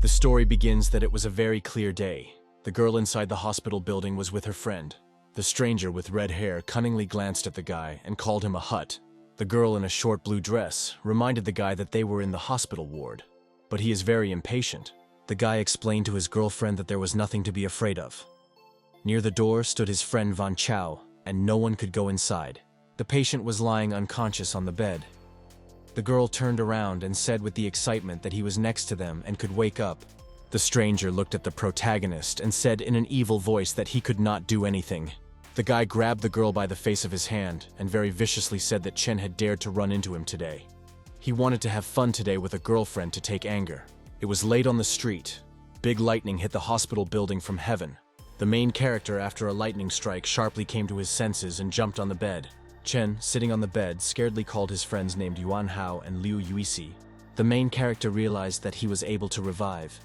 The story begins that it was a very clear day. The girl inside the hospital building was with her friend. The stranger with red hair cunningly glanced at the guy and called him a hut. The girl in a short blue dress reminded the guy that they were in the hospital ward. But he is very impatient. The guy explained to his girlfriend that there was nothing to be afraid of. Near the door stood his friend Van Chow, and no one could go inside. The patient was lying unconscious on the bed. The girl turned around and said with the excitement that he was next to them and could wake up. The stranger looked at the protagonist and said in an evil voice that he could not do anything. The guy grabbed the girl by the face of his hand and very viciously said that Chen had dared to run into him today. He wanted to have fun today with a girlfriend to take anger. It was late on the street. Big lightning hit the hospital building from heaven. The main character, after a lightning strike, sharply came to his senses and jumped on the bed. Chen, sitting on the bed, scaredly called his friends named Yuan Hao and Liu Yuisi. The main character realized that he was able to revive.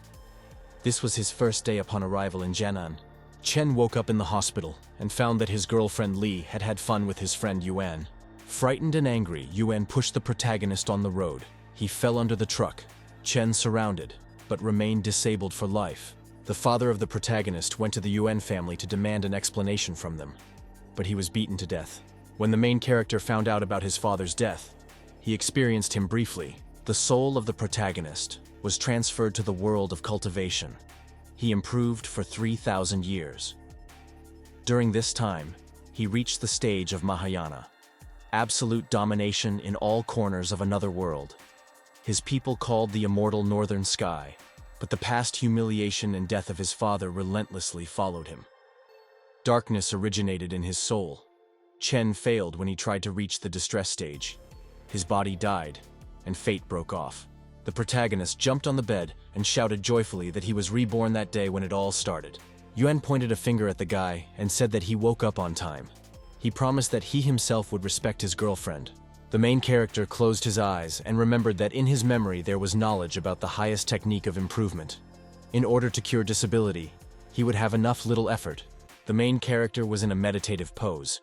This was his first day upon arrival in Jianan. Chen woke up in the hospital and found that his girlfriend Li had had fun with his friend Yuan. Frightened and angry, Yuan pushed the protagonist on the road. He fell under the truck. Chen surrounded, but remained disabled for life. The father of the protagonist went to the Yuan family to demand an explanation from them, but he was beaten to death. When the main character found out about his father's death, he experienced him briefly. The soul of the protagonist was transferred to the world of cultivation. He improved for 3,000 years. During this time, he reached the stage of Mahayana, absolute domination in all corners of another world. His people called the immortal northern sky, but the past humiliation and death of his father relentlessly followed him. Darkness originated in his soul. Chen failed when he tried to reach the distress stage. His body died, and fate broke off. The protagonist jumped on the bed and shouted joyfully that he was reborn that day when it all started. Yuan pointed a finger at the guy and said that he woke up on time. He promised that he himself would respect his girlfriend. The main character closed his eyes and remembered that in his memory there was knowledge about the highest technique of improvement. In order to cure disability, he would have enough little effort. The main character was in a meditative pose.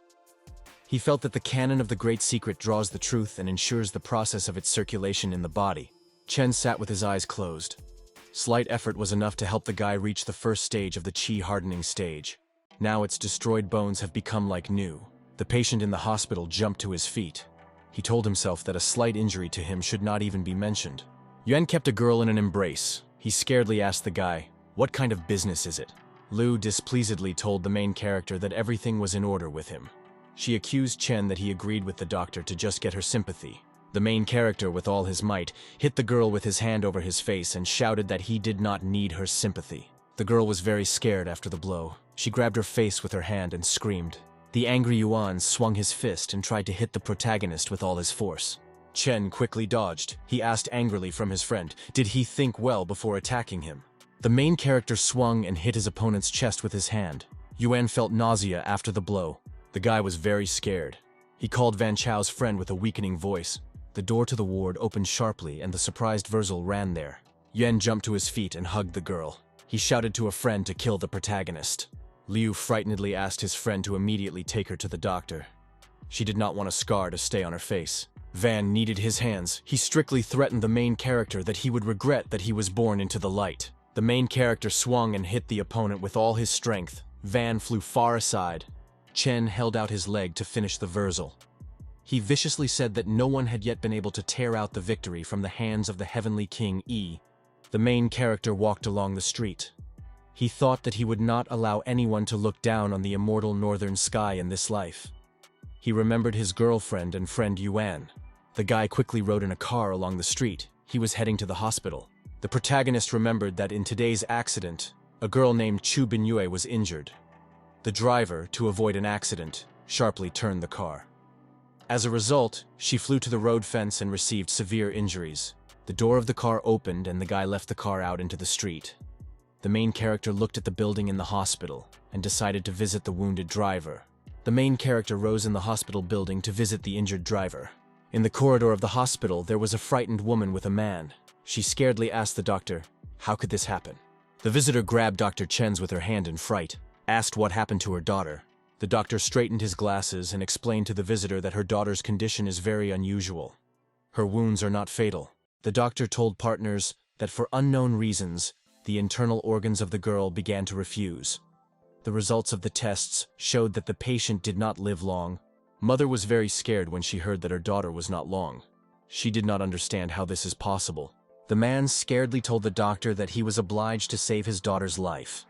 He felt that the canon of the great secret draws the truth and ensures the process of its circulation in the body. Chen sat with his eyes closed. Slight effort was enough to help the guy reach the first stage of the qi hardening stage. Now its destroyed bones have become like new. The patient in the hospital jumped to his feet. He told himself that a slight injury to him should not even be mentioned. Yuan kept a girl in an embrace. He scaredly asked the guy, "What kind of business is it?" Liu displeasedly told the main character that everything was in order with him. She accused Chen that he agreed with the doctor to just get her sympathy. The main character, with all his might, hit the girl with his hand over his face and shouted that he did not need her sympathy. The girl was very scared after the blow. She grabbed her face with her hand and screamed. The angry Yuan swung his fist and tried to hit the protagonist with all his force. Chen quickly dodged. He asked angrily from his friend, did he think well before attacking him? The main character swung and hit his opponent's chest with his hand. Yuan felt nausea after the blow. The guy was very scared. He called Van Chow's friend with a weakening voice. The door to the ward opened sharply and the surprised Virgil ran there. Yuan jumped to his feet and hugged the girl. He shouted to a friend to kill the protagonist. Liu frightenedly asked his friend to immediately take her to the doctor. She did not want a scar to stay on her face. Van needed his hands. He strictly threatened the main character that he would regret that he was born into the light. The main character swung and hit the opponent with all his strength. Van flew far aside. Chen held out his leg to finish the Virgil. He viciously said that no one had yet been able to tear out the victory from the hands of the Heavenly King Yi. The main character walked along the street. He thought that he would not allow anyone to look down on the immortal northern sky in this life. He remembered his girlfriend and friend Yuan. The guy quickly rode in a car along the street. He was heading to the hospital. The protagonist remembered that in today's accident, a girl named Chu Binyue was injured. The driver, to avoid an accident, sharply turned the car. As a result, she flew to the road fence and received severe injuries. The door of the car opened and the guy left the car out into the street. The main character looked at the building in the hospital and decided to visit the wounded driver. The main character rose in the hospital building to visit the injured driver. In the corridor of the hospital, there was a frightened woman with a man. She scaredly asked the doctor, "How could this happen?" The visitor grabbed Dr. Chen's with her hand in fright, asked what happened to her daughter. The doctor straightened his glasses and explained to the visitor that her daughter's condition is very unusual. Her wounds are not fatal. The doctor told partners that for unknown reasons, The internal organs of the girl began to refuse. The results of the tests showed that the patient did not live long. Mother was very scared when she heard that her daughter was not long. She did not understand how this is possible. The man scaredly told the doctor that he was obliged to save his daughter's life.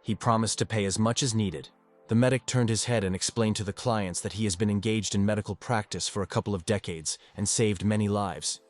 He promised to pay as much as needed. The medic turned his head and explained to the clients that he has been engaged in medical practice for a couple of decades and saved many lives.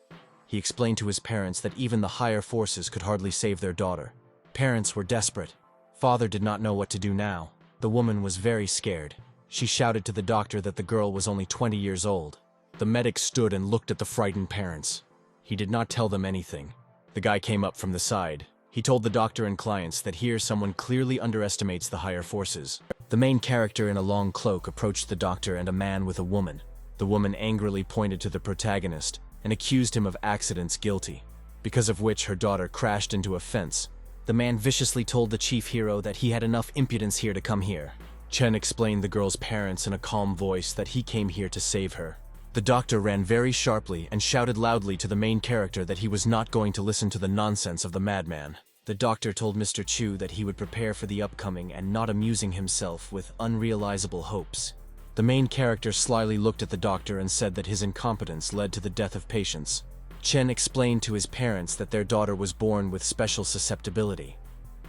He explained to his parents that even the higher forces could hardly save their daughter. Parents were desperate. Father did not know what to do now. The woman was very scared. She shouted to the doctor that the girl was only 20 years old. The medic stood and looked at the frightened parents. He did not tell them anything. The guy came up from the side. He told the doctor and clients that here someone clearly underestimates the higher forces. The main character in a long cloak approached the doctor and a man with a woman. The woman angrily pointed to the protagonist and accused him of accidents guilty, because of which her daughter crashed into a fence. The man viciously told the chief hero that he had enough impudence here to come here. Chen explained the girl's parents in a calm voice that he came here to save her. The doctor ran very sharply and shouted loudly to the main character that he was not going to listen to the nonsense of the madman. The doctor told Mr. Chu that he would prepare for the upcoming and not amusing himself with unrealizable hopes. The main character slyly looked at the doctor and said that his incompetence led to the death of patients. Chen explained to his parents that their daughter was born with special susceptibility.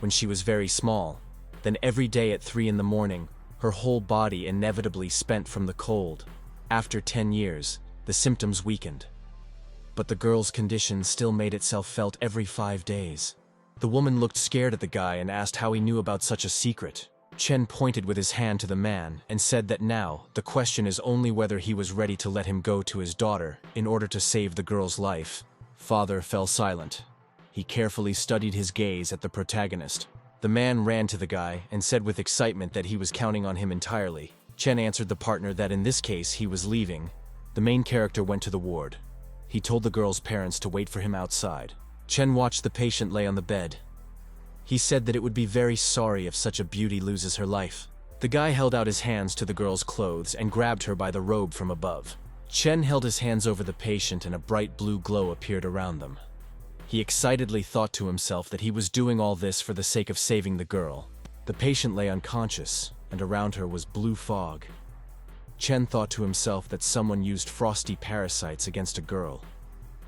When she was very small, then every day at 3 in the morning, her whole body inevitably spent from the cold. After 10 years, the symptoms weakened. But the girl's condition still made itself felt every 5 days. The woman looked scared at the guy and asked how he knew about such a secret. Chen pointed with his hand to the man and said that now the question is only whether he was ready to let him go to his daughter in order to save the girl's life. Father fell silent. He carefully studied his gaze at the protagonist. The man ran to the guy and said with excitement that he was counting on him entirely. Chen answered the partner that in this case he was leaving. The main character went to the ward. He told the girl's parents to wait for him outside. Chen watched the patient lay on the bed. He said that it would be very sorry if such a beauty loses her life. The guy held out his hands to the girl's clothes and grabbed her by the robe from above. Chen held his hands over the patient and a bright blue glow appeared around them. He excitedly thought to himself that he was doing all this for the sake of saving the girl. The patient lay unconscious, and around her was blue fog. Chen thought to himself that someone used frosty parasites against a girl.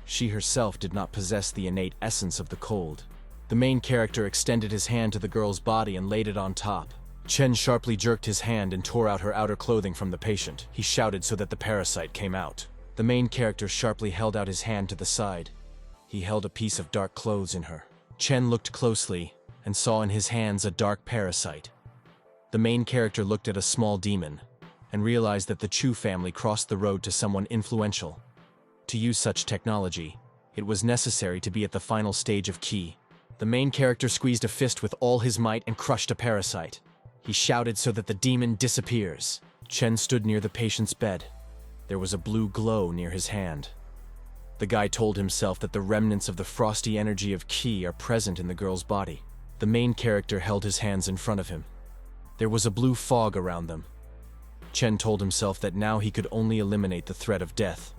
She herself did not possess the innate essence of the cold. The main character extended his hand to the girl's body and laid it on top. Chen sharply jerked his hand and tore out her outer clothing from the patient. He shouted so that the parasite came out. The main character sharply held out his hand to the side. He held a piece of dark clothes in her. Chen looked closely and saw in his hands a dark parasite. The main character looked at a small demon and realized that the Chu family crossed the road to someone influential. To use such technology, it was necessary to be at the final stage of Qi. The main character squeezed a fist with all his might and crushed a parasite. He shouted so that the demon disappears. Chen stood near the patient's bed. There was a blue glow near his hand. The guy told himself that the remnants of the frosty energy of Qi are present in the girl's body. The main character held his hands in front of him. There was a blue fog around them. Chen told himself that now he could only eliminate the threat of death.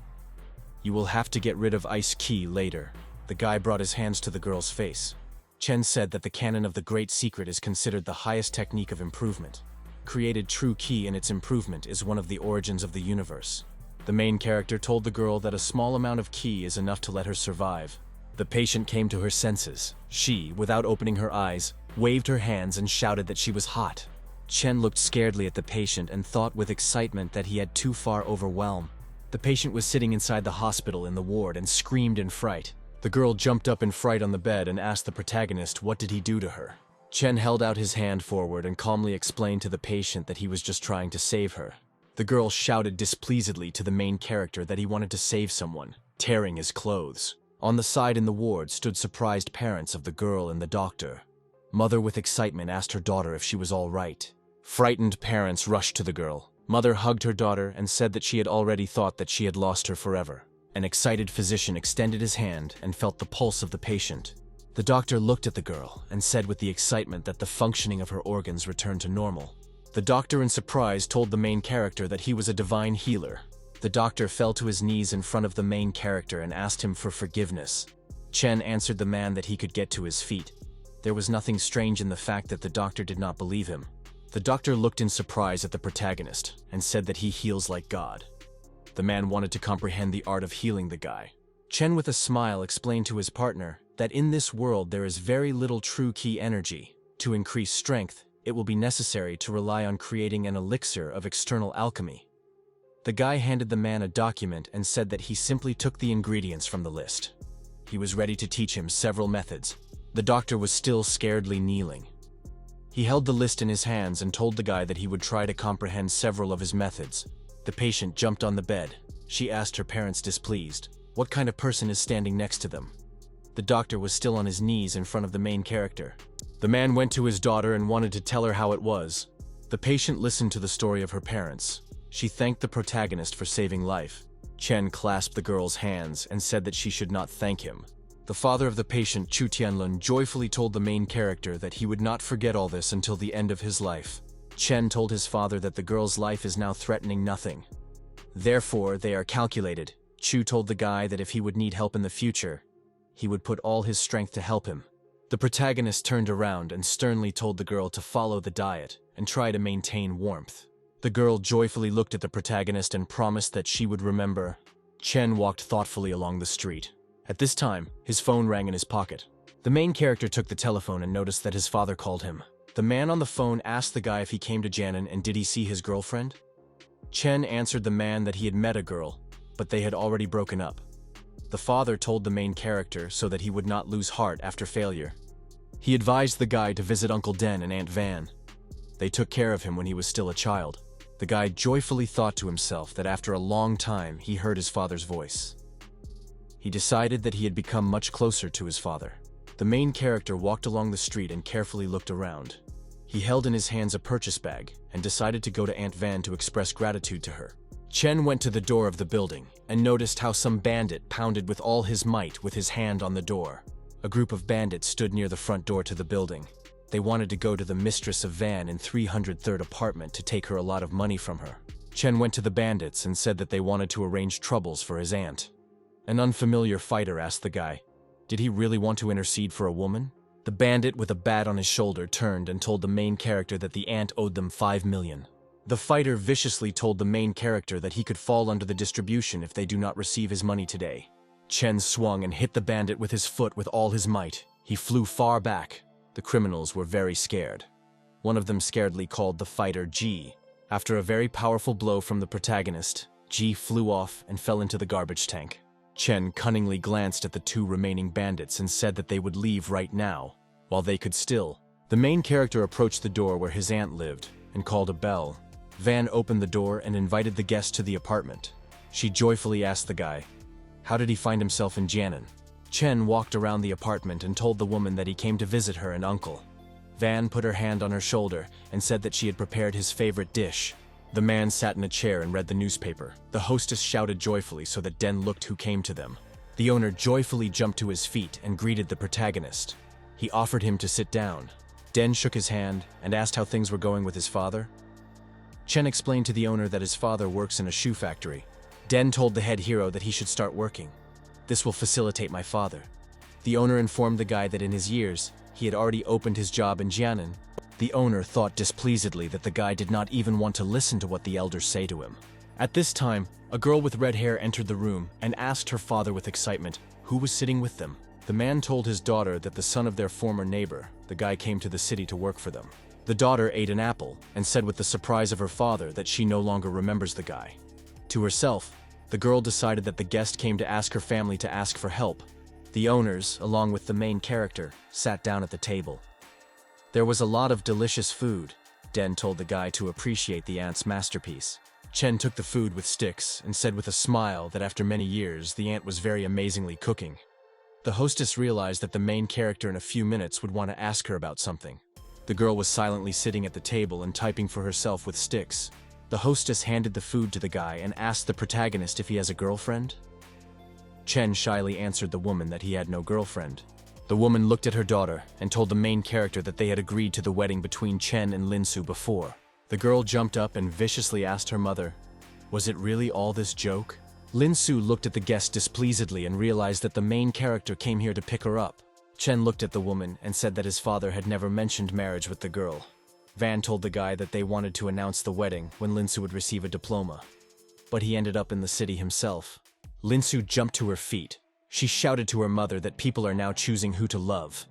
You will have to get rid of ice Qi later. The guy brought his hands to the girl's face. Chen said that the canon of the Great Secret is considered the highest technique of improvement. Created true Qi in its improvement is one of the origins of the universe. The main character told the girl that a small amount of Qi is enough to let her survive. The patient came to her senses. She, without opening her eyes, waved her hands and shouted that she was hot. Chen looked scaredly at the patient and thought with excitement that he had too far overwhelmed. The patient was sitting inside the hospital in the ward and screamed in fright. The girl jumped up in fright on the bed and asked the protagonist what did he do to her. Chen held out his hand forward and calmly explained to the patient that he was just trying to save her. The girl shouted displeasedly to the main character that he wanted to save someone, tearing his clothes. On the side in the ward stood surprised parents of the girl and the doctor. Mother with excitement asked her daughter if she was all right. Frightened parents rushed to the girl. Mother hugged her daughter and said that she had already thought that she had lost her forever. An excited physician extended his hand and felt the pulse of the patient. The doctor looked at the girl and said with the excitement that the functioning of her organs returned to normal. The doctor in surprise told the main character that he was a divine healer. The doctor fell to his knees in front of the main character and asked him for forgiveness. Chen answered the man that he could get to his feet. There was nothing strange in the fact that the doctor did not believe him. The doctor looked in surprise at the protagonist and said that he heals like God. The man wanted to comprehend the art of healing the guy. Chen with a smile explained to his partner that in this world there is very little true key energy. To increase strength, it will be necessary to rely on creating an elixir of external alchemy. The guy handed the man a document and said that he simply took the ingredients from the list. He was ready to teach him several methods. The doctor was still scaredly kneeling. He held the list in his hands and told the guy that he would try to comprehend several of his methods. The patient jumped on the bed. She asked her parents, displeased, what kind of person is standing next to them? The doctor was still on his knees in front of the main character. The man went to his daughter and wanted to tell her how it was. The patient listened to the story of her parents. She thanked the protagonist for saving life. Chen clasped the girl's hands and said that she should not thank him. The father of the patient, Chu Tianlun, joyfully told the main character that he would not forget all this until the end of his life. Chen told his father that the girl's life is now threatening nothing. Therefore, they are calculated. Chu told the guy that if he would need help in the future, he would put all his strength to help him. The protagonist turned around and sternly told the girl to follow the diet and try to maintain warmth. The girl joyfully looked at the protagonist and promised that she would remember. Chen walked thoughtfully along the street. At this time, his phone rang in his pocket. The main character took the telephone and noticed that his father called him. The man on the phone asked the guy if he came to Jianan and did he see his girlfriend. Chen answered the man that he had met a girl, but they had already broken up. The father told the main character so that he would not lose heart after failure. He advised the guy to visit Uncle Den and Aunt Van. They took care of him when he was still a child. The guy joyfully thought to himself that after a long time he heard his father's voice. He decided that he had become much closer to his father. The main character walked along the street and carefully looked around. He held in his hands a purchase bag and decided to go to Aunt Van to express gratitude to her. Chen went to the door of the building and noticed how some bandit pounded with all his might with his hand on the door. A group of bandits stood near the front door to the building. They wanted to go to the mistress of Van in 303rd apartment to take her a lot of money from her. Chen went to the bandits and said that they wanted to arrange troubles for his aunt. An unfamiliar fighter asked the guy, did he really want to intercede for a woman? The bandit with a bat on his shoulder turned and told the main character that the aunt owed them 5 million. The fighter viciously told the main character that he could fall under the distribution if they do not receive his money today. Chen swung and hit the bandit with his foot with all his might. He flew far back. The criminals were very scared. One of them scaredly called the fighter G. After a very powerful blow from the protagonist, G flew off and fell into the garbage tank. Chen cunningly glanced at the 2 remaining bandits and said that they would leave right now, while they could still. The main character approached the door where his aunt lived and called a bell. Van opened the door and invited the guest to the apartment. She joyfully asked the guy, how did he find himself in Jianan? Chen walked around the apartment and told the woman that he came to visit her and uncle. Van put her hand on her shoulder and said that she had prepared his favorite dish. The man sat in a chair and read the newspaper. The hostess shouted joyfully so that Den looked who came to them. The owner joyfully jumped to his feet and greeted the protagonist. He offered him to sit down. Den shook his hand and asked how things were going with his father. Chen explained to the owner that his father works in a shoe factory. Den told the head hero that he should start working. This will facilitate my father. The owner informed the guy that in his years, he had already opened his job in Jianan. The owner thought displeasedly that the guy did not even want to listen to what the elders say to him. At this time, a girl with red hair entered the room and asked her father with excitement who was sitting with them. The man told his daughter that the son of their former neighbor, the guy, came to the city to work for them. The daughter ate an apple and said with the surprise of her father that she no longer remembers the guy. To herself, the girl decided that the guest came to ask her family to ask for help. The owners, along with the main character, sat down at the table. There was a lot of delicious food. Den told the guy to appreciate the aunt's masterpiece. Chen took the food with sticks and said with a smile that after many years, the aunt was very amazingly cooking. The hostess realized that the main character in a few minutes would want to ask her about something. The girl was silently sitting at the table and typing for herself with sticks. The hostess handed the food to the guy and asked the protagonist if he has a girlfriend. Chen shyly answered the woman that he had no girlfriend. The woman looked at her daughter and told the main character that they had agreed to the wedding between Chen and Linsu before. The girl jumped up and viciously asked her mother, was it really all this joke? Linsu looked at the guest displeasedly and realized that the main character came here to pick her up. Chen looked at the woman and said that his father had never mentioned marriage with the girl. Van told the guy that they wanted to announce the wedding when Linsu would receive a diploma. But he ended up in the city himself. Linsu jumped to her feet. She shouted to her mother that people are now choosing who to love.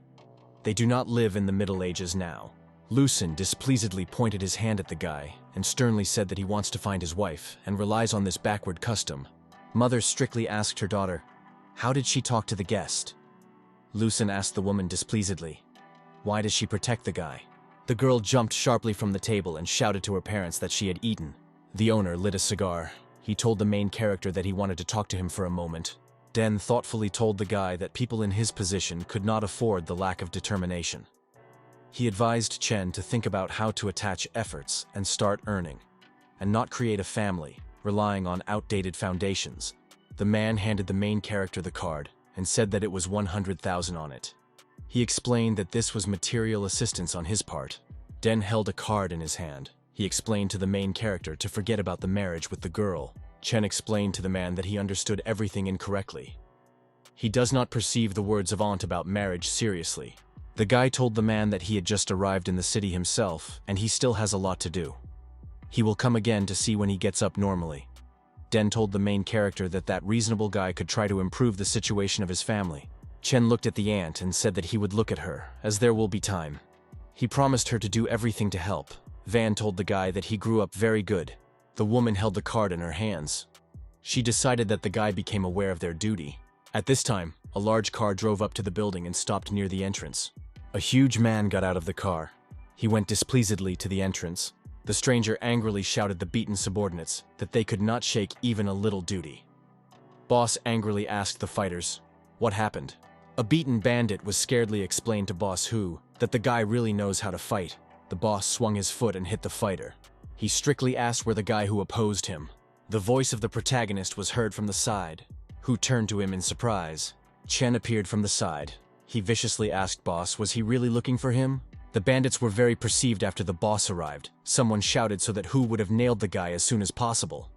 They do not live in the Middle Ages now. Lucen displeasedly pointed his hand at the guy and sternly said that he wants to find his wife and relies on this backward custom. Mother strictly asked her daughter, "How did she talk to the guest?" Lucen asked the woman displeasedly, "Why does she protect the guy?" The girl jumped sharply from the table and shouted to her parents that she had eaten. The owner lit a cigar. He told the main character that he wanted to talk to him for a moment. Den thoughtfully told the guy that people in his position could not afford the lack of determination. He advised Chen to think about how to attach efforts and start earning, and not create a family, relying on outdated foundations. The man handed the main character the card and said that it was 100,000 on it. He explained that this was material assistance on his part. Den held a card in his hand. He explained to the main character to forget about the marriage with the girl. Chen explained to the man that he understood everything incorrectly. He does not perceive the words of Aunt about marriage seriously. The guy told the man that he had just arrived in the city himself, and he still has a lot to do. He will come again to see when he gets up normally. Den told the main character that that reasonable guy could try to improve the situation of his family. Chen looked at the aunt and said that he would look at her, as there will be time. He promised her to do everything to help. Van told the guy that he grew up very good. The woman held the card in her hands. She decided that the guy became aware of their duty. At this time, a large car drove up to the building and stopped near the entrance. A huge man got out of the car. He went displeasedly to the entrance. The stranger angrily shouted the beaten subordinates that they could not shake even a little duty. Boss angrily asked the fighters, "What happened?" A beaten bandit was scaredly explained to Boss Hu that the guy really knows how to fight. The boss swung his foot and hit the fighter. He strictly asked where the guy who opposed him. The voice of the protagonist was heard from the side. Hu turned to him in surprise. Chen appeared from the side. He viciously asked Boss was he really looking for him? The bandits were very perceived after the boss arrived. Someone shouted so that Hu would have nailed the guy as soon as possible.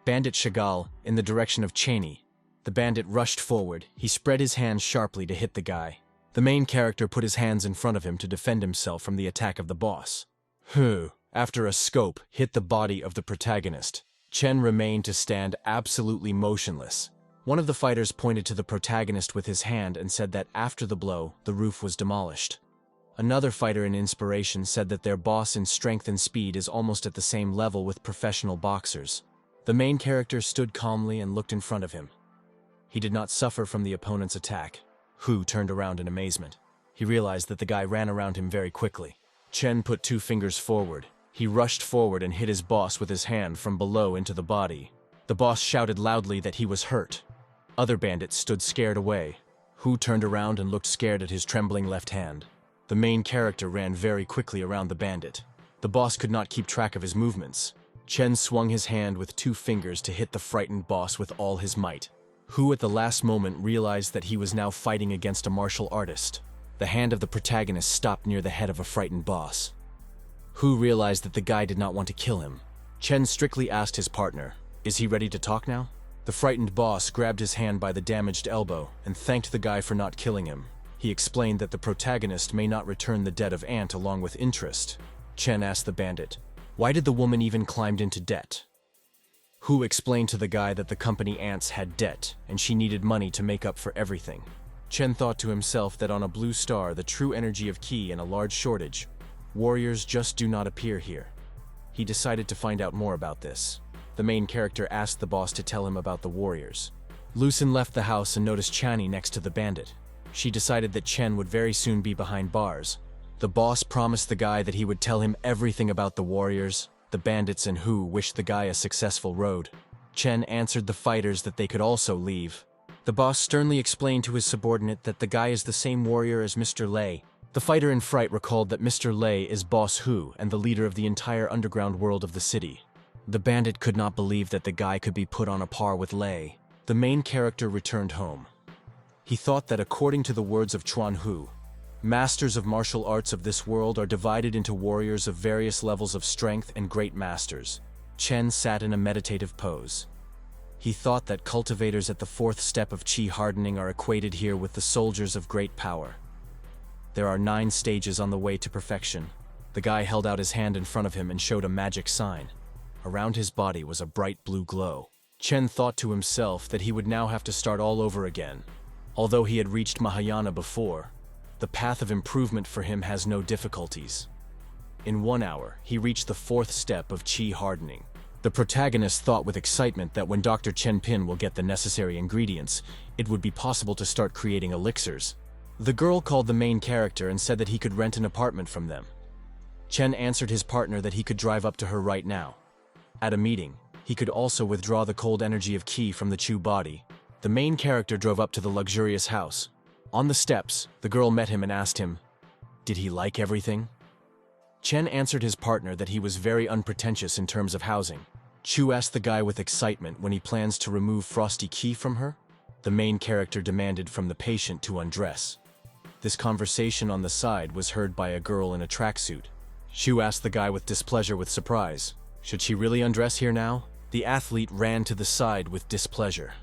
Bandit Chagall, in the direction of Cheney. The bandit rushed forward. He spread his hands sharply to hit the guy. The main character put his hands in front of him to defend himself from the attack of the boss. Hu, after a scope, hit the body of the protagonist. Chen remained to stand absolutely motionless. One of the fighters pointed to the protagonist with his hand and said that after the blow, the roof was demolished. Another fighter in inspiration said that their boss in strength and speed is almost at the same level with professional boxers. The main character stood calmly and looked in front of him. He did not suffer from the opponent's attack. Hu turned around in amazement. He realized that the guy ran around him very quickly. Chen put 2 fingers forward. He rushed forward and hit his boss with his hand from below into the body. The boss shouted loudly that he was hurt. Other bandits stood scared away. Hu turned around and looked scared at his trembling left hand. The main character ran very quickly around the bandit. The boss could not keep track of his movements. Chen swung his hand with 2 fingers to hit the frightened boss with all his might. Hu at the last moment realized that he was now fighting against a martial artist. The hand of the protagonist stopped near the head of a frightened boss. Hu realized that the guy did not want to kill him. Chen strictly asked his partner, "Is he ready to talk now?" The frightened boss grabbed his hand by the damaged elbow and thanked the guy for not killing him. He explained that the protagonist may not return the debt of aunt along with interest. Chen asked the bandit, "Why did the woman even climb into debt?" Hu explained to the guy that the company ants had debt and she needed money to make up for everything. Chen thought to himself that on a blue star, the true energy of Qi and a large shortage, warriors just do not appear here. He decided to find out more about this. The main character asked the boss to tell him about the warriors. Lucen left the house and noticed Chani next to the bandit. She decided that Chen would very soon be behind bars. The boss promised the guy that he would tell him everything about the warriors. The bandits and Hu wished the guy a successful road. Chen answered the fighters that they could also leave. The boss sternly explained to his subordinate that the guy is the same warrior as Mr. Lei. The fighter in fright recalled that Mr. Lei is Boss Hu and the leader of the entire underground world of the city. The bandit could not believe that the guy could be put on a par with Lei. The main character returned home. He thought that according to the words of Chuan Hu, masters of martial arts of this world are divided into warriors of various levels of strength and great masters. Chen sat in a meditative pose. He thought that cultivators at the fourth step of chi hardening are equated here with the soldiers of great power. There are 9 stages on the way to perfection. The guy held out his hand in front of him and showed a magic sign. Around his body was a bright blue glow. Chen thought to himself that he would now have to start all over again. Although he had reached Mahayana before, the path of improvement for him has no difficulties. In 1 hour, he reached the 4th step of chi hardening. The protagonist thought with excitement that when Dr. Chen Pin will get the necessary ingredients, it would be possible to start creating elixirs. The girl called the main character and said that he could rent an apartment from them. Chen answered his partner that he could drive up to her right now. At a meeting, he could also withdraw the cold energy of Qi from the Chu body. The main character drove up to the luxurious house. On the steps, the girl met him and asked him, did he like everything? Chen answered his partner that he was very unpretentious in terms of housing. Chu asked the guy with excitement when he plans to remove frosty Qi from her. The main character demanded from the patient to undress. This conversation on the side was heard by a girl in a tracksuit. Chu asked the guy with displeasure with surprise, should she really undress here now? The athlete ran to the side with displeasure.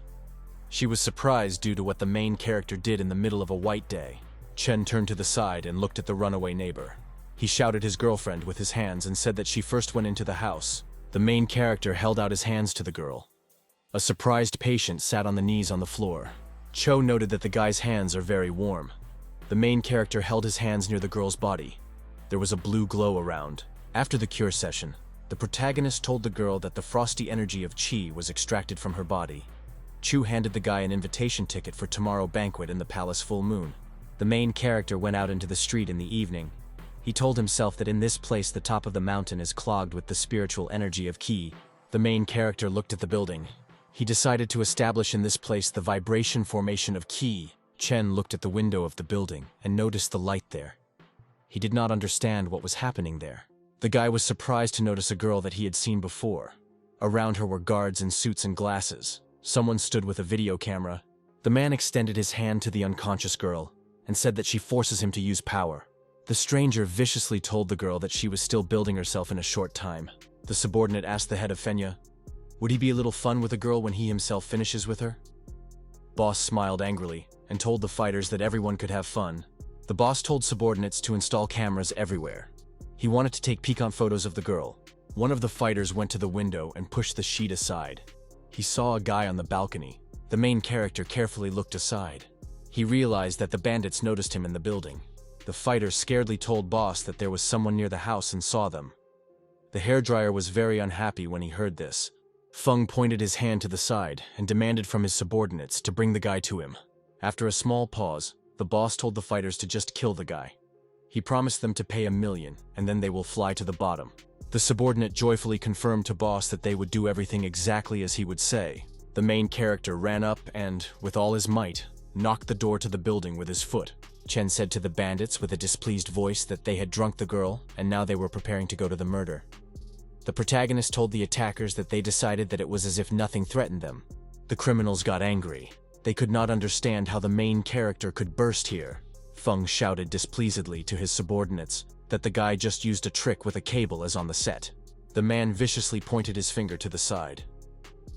She was surprised due to what the main character did in the middle of a white day. Chen turned to the side and looked at the runaway neighbor. He shouted his girlfriend with his hands and said that she first went into the house. The main character held out his hands to the girl. A surprised patient sat on the knees on the floor. Cho noted that the guy's hands are very warm. The main character held his hands near the girl's body. There was a blue glow around. After the cure session, the protagonist told the girl that the frosty energy of Qi was extracted from her body. Chu handed the guy an invitation ticket for tomorrow banquet in the palace full moon. The main character went out into the street in the evening. He told himself that in this place the top of the mountain is clogged with the spiritual energy of Qi. The main character looked at the building. He decided to establish in this place the vibration formation of Qi. Chen looked at the window of the building and noticed the light there. He did not understand what was happening there. The guy was surprised to notice a girl that he had seen before. Around her were guards in suits and glasses. Someone stood with a video camera. The man extended his hand to the unconscious girl and said that she forces him to use power. The stranger viciously told the girl that she was still building herself in a short time. The subordinate asked the head of Fenya, would he be a little fun with a girl when he himself finishes with her? Boss smiled angrily and told the fighters that everyone could have fun. The boss told subordinates to install cameras everywhere. He wanted to take piquant photos of the girl. One of the fighters went to the window and pushed the sheet aside. He saw a guy on the balcony. The main character carefully looked aside. He realized that the bandits noticed him in the building. The fighter scaredly told boss that there was someone near the house and saw them. The hairdryer was very unhappy when he heard this. Feng pointed his hand to the side and demanded from his subordinates to bring the guy to him. After a small pause, the boss told the fighters to just kill the guy. He promised them to pay $1 million, and then they will fly to the bottom. The subordinate joyfully confirmed to boss that they would do everything exactly as he would say. The main character ran up and, with all his might, knocked the door to the building with his foot. Chen said to the bandits with a displeased voice that they had drunk the girl, and now they were preparing to go to the murder. The protagonist told the attackers that they decided that it was as if nothing threatened them. The criminals got angry. They could not understand how the main character could burst here. Feng shouted displeasedly to his subordinates that the guy just used a trick with a cable as on the set. The man viciously pointed his finger to the side.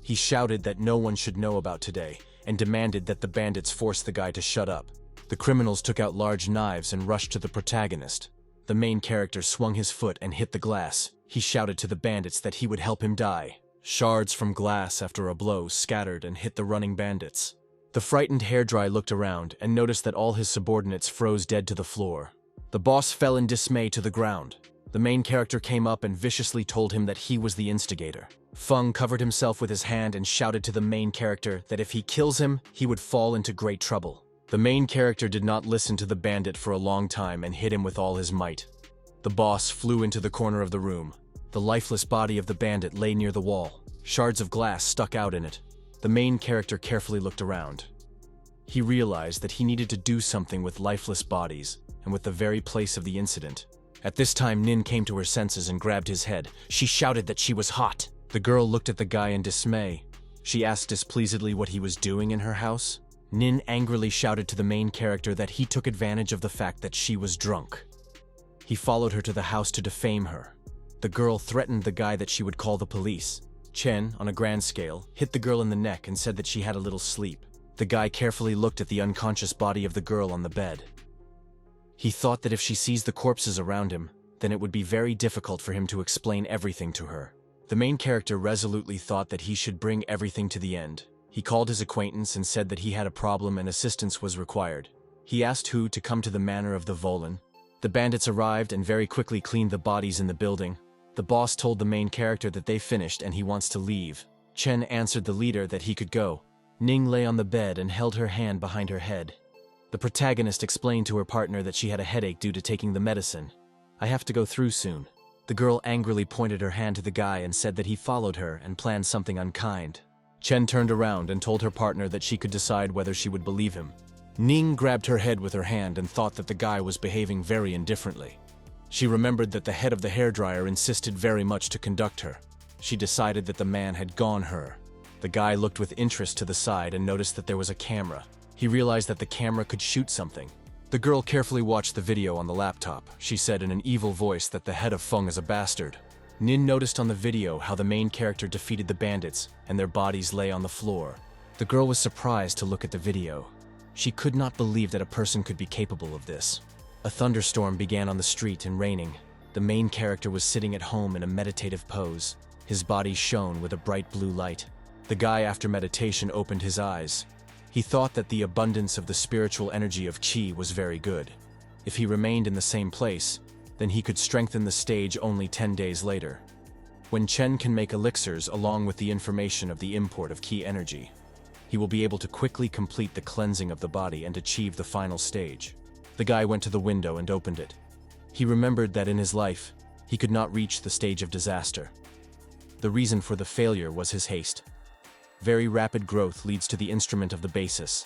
He shouted that no one should know about today and demanded that the bandits force the guy to shut up. The criminals took out large knives and rushed to the protagonist. The main character swung his foot and hit the glass. He shouted to the bandits that he would help him die. Shards from glass after a blow scattered and hit the running bandits. The frightened hairdryer looked around and noticed that all his subordinates froze dead to the floor. The boss fell in dismay to the ground. The main character came up and viciously told him that he was the instigator. Feng covered himself with his hand and shouted to the main character that if he kills him, he would fall into great trouble. The main character did not listen to the bandit for a long time and hit him with all his might. The boss flew into the corner of the room. The lifeless body of the bandit lay near the wall. Shards of glass stuck out in it. The main character carefully looked around. He realized that he needed to do something with lifeless bodies and with the very place of the incident. At this time, Nin came to her senses and grabbed his head. She shouted that she was hot. The girl looked at the guy in dismay. She asked displeasedly what he was doing in her house. Nin angrily shouted to the main character that he took advantage of the fact that she was drunk. He followed her to the house to defame her. The girl threatened the guy that she would call the police. Chen, on a grand scale, hit the girl in the neck and said that she had a little sleep. The guy carefully looked at the unconscious body of the girl on the bed. He thought that if she sees the corpses around him, then it would be very difficult for him to explain everything to her. The main character resolutely thought that he should bring everything to the end. He called his acquaintance and said that he had a problem and assistance was required. He asked Hu to come to the manor of the Volin. The bandits arrived and very quickly cleaned the bodies in the building. The boss told the main character that they finished and he wants to leave. Chen answered the leader that he could go. Ning lay on the bed and held her hand behind her head. The protagonist explained to her partner that she had a headache due to taking the medicine. "I have to go through soon." The girl angrily pointed her hand to the guy and said that he followed her and planned something unkind. Chen turned around and told her partner that she could decide whether she would believe him. Ning grabbed her head with her hand and thought that the guy was behaving very indifferently. She remembered that the head of the hairdryer insisted very much to conduct her. She decided that the man had gone her. The guy looked with interest to the side and noticed that there was a camera. He realized that the camera could shoot something. The girl carefully watched the video on the laptop. She said in an evil voice that the head of Feng is a bastard. Nin noticed on the video how the main character defeated the bandits and their bodies lay on the floor. The girl was surprised to look at the video. She could not believe that a person could be capable of this. A thunderstorm began on the street and raining. The main character was sitting at home in a meditative pose. His body shone with a bright blue light. The guy, after meditation, opened his eyes. He thought that the abundance of the spiritual energy of Qi was very good. If he remained in the same place, then he could strengthen the stage only 10 days later. When Chen can make elixirs along with the information of the import of Qi energy, he will be able to quickly complete the cleansing of the body and achieve the final stage. The guy went to the window and opened it. He remembered that in his life, he could not reach the stage of disaster. The reason for the failure was his haste. Very rapid growth leads to the instrument of the basis.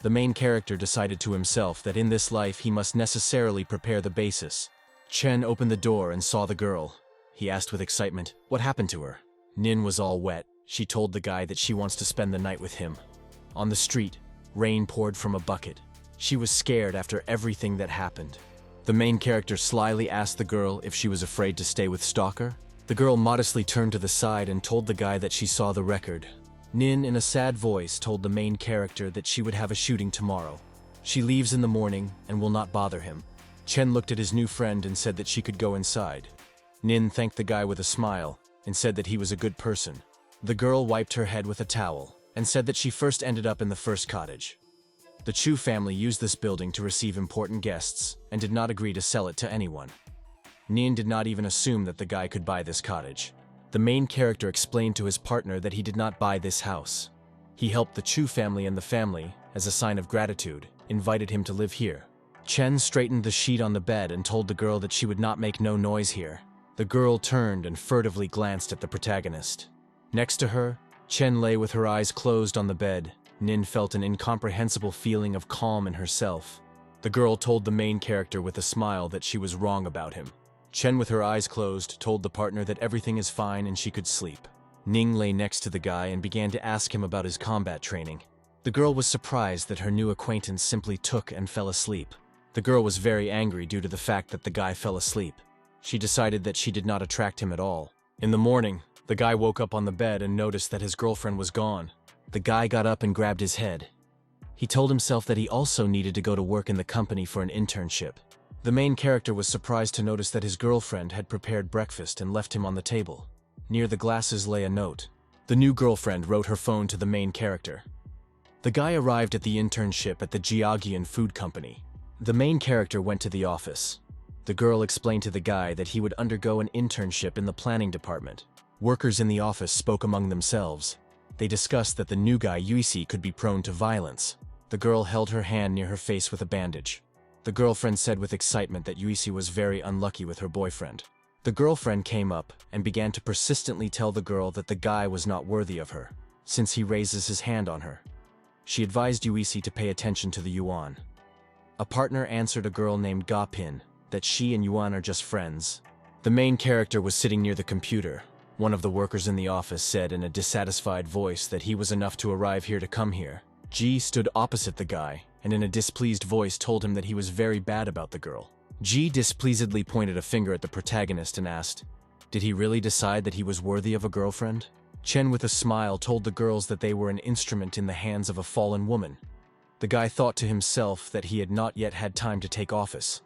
The main character decided to himself that in this life he must necessarily prepare the basis. Chen opened the door and saw the girl. He asked with excitement, what happened to her? Nin was all wet. She told the guy that she wants to spend the night with him. On the street, rain poured from a bucket. She was scared after everything that happened. The main character slyly asked the girl if she was afraid to stay with Stalker. The girl modestly turned to the side and told the guy that she saw the record. Nin, in a sad voice, told the main character that she would have a shooting tomorrow. She leaves in the morning and will not bother him. Chen looked at his new friend and said that she could go inside. Nin thanked the guy with a smile and said that he was a good person. The girl wiped her head with a towel and said that she first ended up in the first cottage. The Chu family used this building to receive important guests and did not agree to sell it to anyone. Nin did not even assume that the guy could buy this cottage. The main character explained to his partner that he did not buy this house. He helped the Chu family and the family, as a sign of gratitude, invited him to live here. Chen straightened the sheet on the bed and told the girl that she would not make no noise here. The girl turned and furtively glanced at the protagonist. Next to her, Chen lay with her eyes closed on the bed. Nin felt an incomprehensible feeling of calm in herself. The girl told the main character with a smile that she was wrong about him. Chen, with her eyes closed, told the partner that everything is fine and she could sleep. Ning lay next to the guy and began to ask him about his combat training. The girl was surprised that her new acquaintance simply took and fell asleep. The girl was very angry due to the fact that the guy fell asleep. She decided that she did not attract him at all. In the morning, the guy woke up on the bed and noticed that his girlfriend was gone. The guy got up and grabbed his head. He told himself that he also needed to go to work in the company for an internship. The main character was surprised to notice that his girlfriend had prepared breakfast and left him on the table. Near the glasses lay a note. The new girlfriend wrote her phone to the main character. The guy arrived at the internship at the Jiagian Food Company. The main character went to the office. The girl explained to the guy that he would undergo an internship in the planning department. Workers in the office spoke among themselves. They discussed that the new guy, Yuisi, could be prone to violence. The girl held her hand near her face with a bandage. The girlfriend said with excitement that Yuisi was very unlucky with her boyfriend. The girlfriend came up and began to persistently tell the girl that the guy was not worthy of her, since he raises his hand on her. She advised Yuisi to pay attention to the Yuan. A partner answered a girl named Ga Pin that she and Yuan are just friends. The main character was sitting near the computer. One of the workers in the office said in a dissatisfied voice that he was enough to arrive here to come here. Ji stood opposite the guy and in a displeased voice told him that he was very bad about the girl. Ji displeasedly pointed a finger at the protagonist and asked, Did he really decide that he was worthy of a girlfriend? Chen with a smile told the girls that they were an instrument in the hands of a fallen woman. The guy thought to himself that he had not yet had time to take office.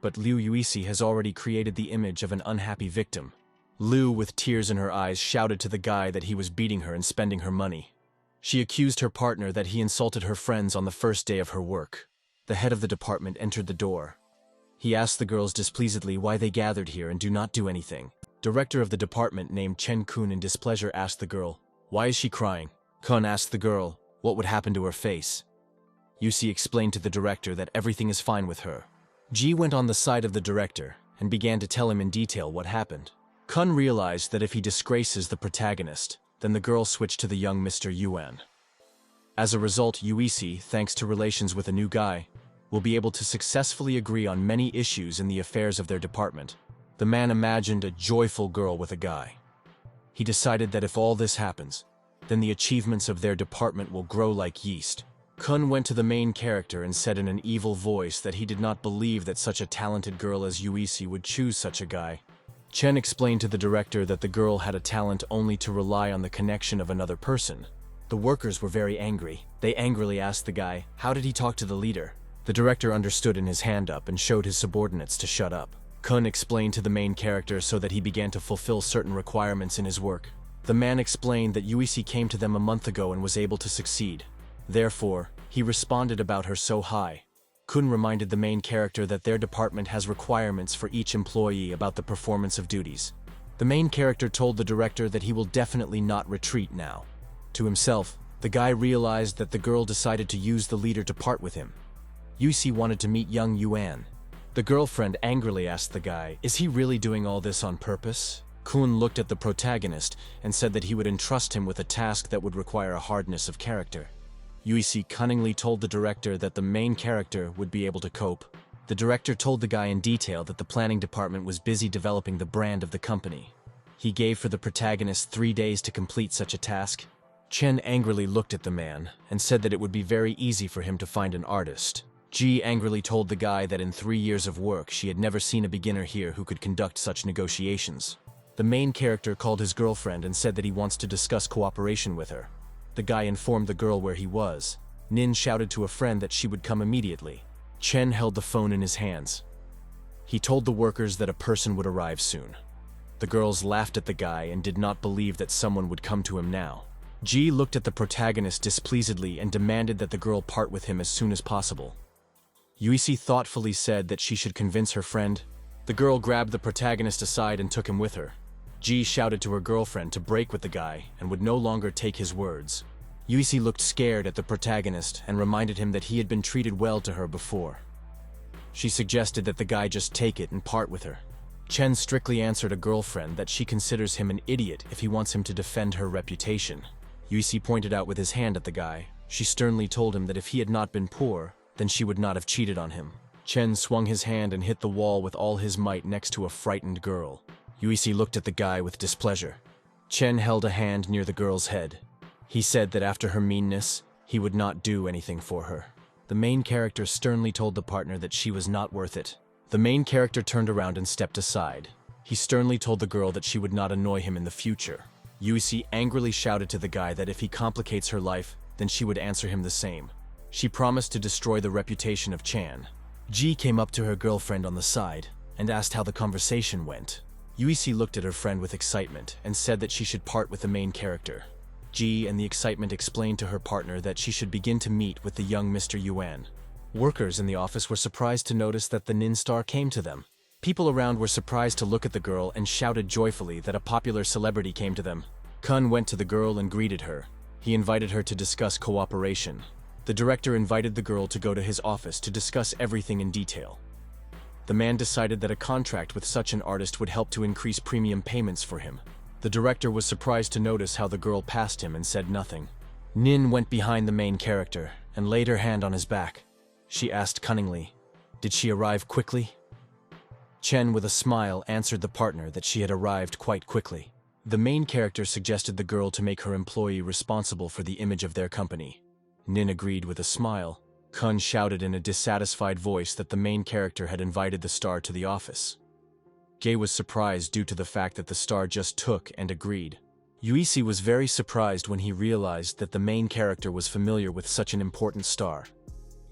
But Liu Yuisi has already created the image of an unhappy victim. Liu, with tears in her eyes, shouted to the guy that he was beating her and spending her money. She accused her partner that he insulted her friends on the first day of her work. The head of the department entered the door. He asked the girls displeasedly why they gathered here and do not do anything. Director of the department named Chen Kun in displeasure asked the girl, "Why is she crying?" Kun asked the girl what would happen to her face. Yusi explained to the director that everything is fine with her. Ji went on the side of the director and began to tell him in detail what happened. Kun realized that if he disgraces the protagonist, then the girl switched to the young Mr. Yuan. As a result, Yuisi, thanks to relations with a new guy, will be able to successfully agree on many issues in the affairs of their department. The man imagined a joyful girl with a guy. He decided that if all this happens, then the achievements of their department will grow like yeast. Kun went to the main character and said in an evil voice that he did not believe that such a talented girl as Yuisi would choose such a guy. Chen explained to the director that the girl had a talent only to rely on the connection of another person. The workers were very angry. They angrily asked the guy, how did he talk to the leader? The director understood in his hand up and showed his subordinates to shut up. Kun explained to the main character so that he began to fulfill certain requirements in his work. The man explained that Yuisi came to them a month ago and was able to succeed. Therefore, he responded about her so high. Kun reminded the main character that their department has requirements for each employee about the performance of duties. The main character told the director that he will definitely not retreat now. To himself, the guy realized that the girl decided to use the leader to part with him. Yusi wanted to meet young Yuan. The girlfriend angrily asked the guy, is he really doing all this on purpose? Kun looked at the protagonist and said that he would entrust him with a task that would require a hardness of character. Yuisi cunningly told the director that the main character would be able to cope. The director told the guy in detail that the planning department was busy developing the brand of the company. He gave for the protagonist 3 days to complete such a task. Chen angrily looked at the man and said that it would be very easy for him to find an artist. Ji angrily told the guy that in 3 years of work she had never seen a beginner here who could conduct such negotiations. The main character called his girlfriend and said that he wants to discuss cooperation with her. The guy informed the girl where he was. Nin shouted to a friend that she would come immediately. Chen held the phone in his hands. He told the workers that a person would arrive soon. The girls laughed at the guy and did not believe that someone would come to him now. Ji looked at the protagonist displeasedly and demanded that the girl part with him as soon as possible. Yuisi thoughtfully said that she should convince her friend. The girl grabbed the protagonist aside and took him with her. Ji shouted to her girlfriend to break with the guy and would no longer take his words. Yuisi looked scared at the protagonist and reminded him that he had been treated well to her before. She suggested that the guy just take it and part with her. Chen strictly answered a girlfriend that she considers him an idiot if he wants him to defend her reputation. Yuisi pointed out with his hand at the guy. She sternly told him that if he had not been poor, then she would not have cheated on him. Chen swung his hand and hit the wall with all his might next to a frightened girl. Yuisi looked at the guy with displeasure. Chen held a hand near the girl's head. He said that after her meanness, he would not do anything for her. The main character sternly told the partner that she was not worth it. The main character turned around and stepped aside. He sternly told the girl that she would not annoy him in the future. Yuisi angrily shouted to the guy that if he complicates her life, then she would answer him the same. She promised to destroy the reputation of Chan. Ji came up to her girlfriend on the side and asked how the conversation went. Yuisi looked at her friend with excitement and said that she should part with the main character. Ji and the excitement explained to her partner that she should begin to meet with the young Mr. Yuan. Workers in the office were surprised to notice that the Nin star came to them. People around were surprised to look at the girl and shouted joyfully that a popular celebrity came to them. Kun went to the girl and greeted her. He invited her to discuss cooperation. The director invited the girl to go to his office to discuss everything in detail. The man decided that a contract with such an artist would help to increase premium payments for him. The director was surprised to notice how the girl passed him and said nothing. Nin went behind the main character and laid her hand on his back. She asked cunningly, "Did she arrive quickly?" Chen, with a smile, answered the partner that she had arrived quite quickly. The main character suggested the girl to make her employee responsible for the image of their company. Nin agreed with a smile. Kun shouted in a dissatisfied voice that the main character had invited the star to the office. Gay was surprised due to the fact that the star just took and agreed. Yuisi was very surprised when he realized that the main character was familiar with such an important star.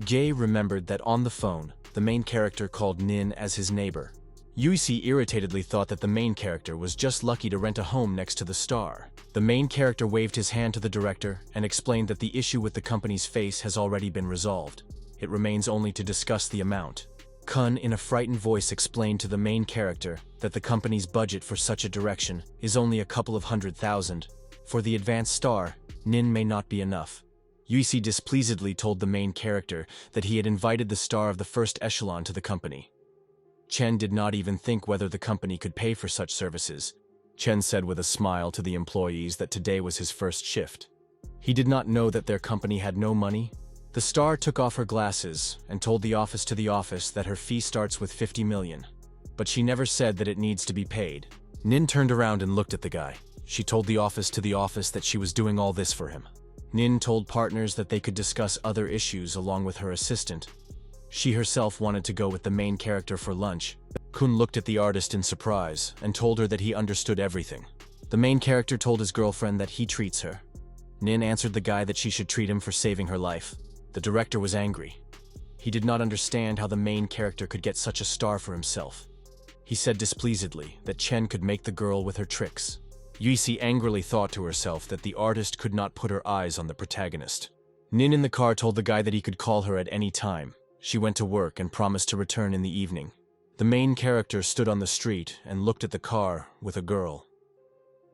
Gay remembered that on the phone, the main character called Nin as his neighbor. Yuisi irritatedly thought that the main character was just lucky to rent a home next to the star. The main character waved his hand to the director and explained that the issue with the company's face has already been resolved. It remains only to discuss the amount. Kun, in a frightened voice, explained to the main character that the company's budget for such a direction is only a couple of 100,000. For the advanced star, Nin may not be enough. Yuisi displeasedly told the main character that he had invited the star of the first echelon to the company. Chen did not even think whether the company could pay for such services. Chen said with a smile to the employees that today was his first shift. He did not know that their company had no money. The star took off her glasses and told the office that her fee starts with 50 million. But she never said that it needs to be paid. Nin turned around and looked at the guy. She told the office that she was doing all this for him. Nin told partners that they could discuss other issues along with her assistant. She herself wanted to go with the main character for lunch. Kun looked at the artist in surprise and told her that he understood everything. The main character told his girlfriend that he treats her. Nin answered the guy that she should treat him for saving her life. The director was angry. He did not understand how the main character could get such a star for himself. He said displeasedly that Chen could make the girl with her tricks. Yuisi angrily thought to herself that the artist could not put her eyes on the protagonist. Nin in the car told the guy that he could call her at any time. She went to work and promised to return in the evening. The main character stood on the street and looked at the car with a girl.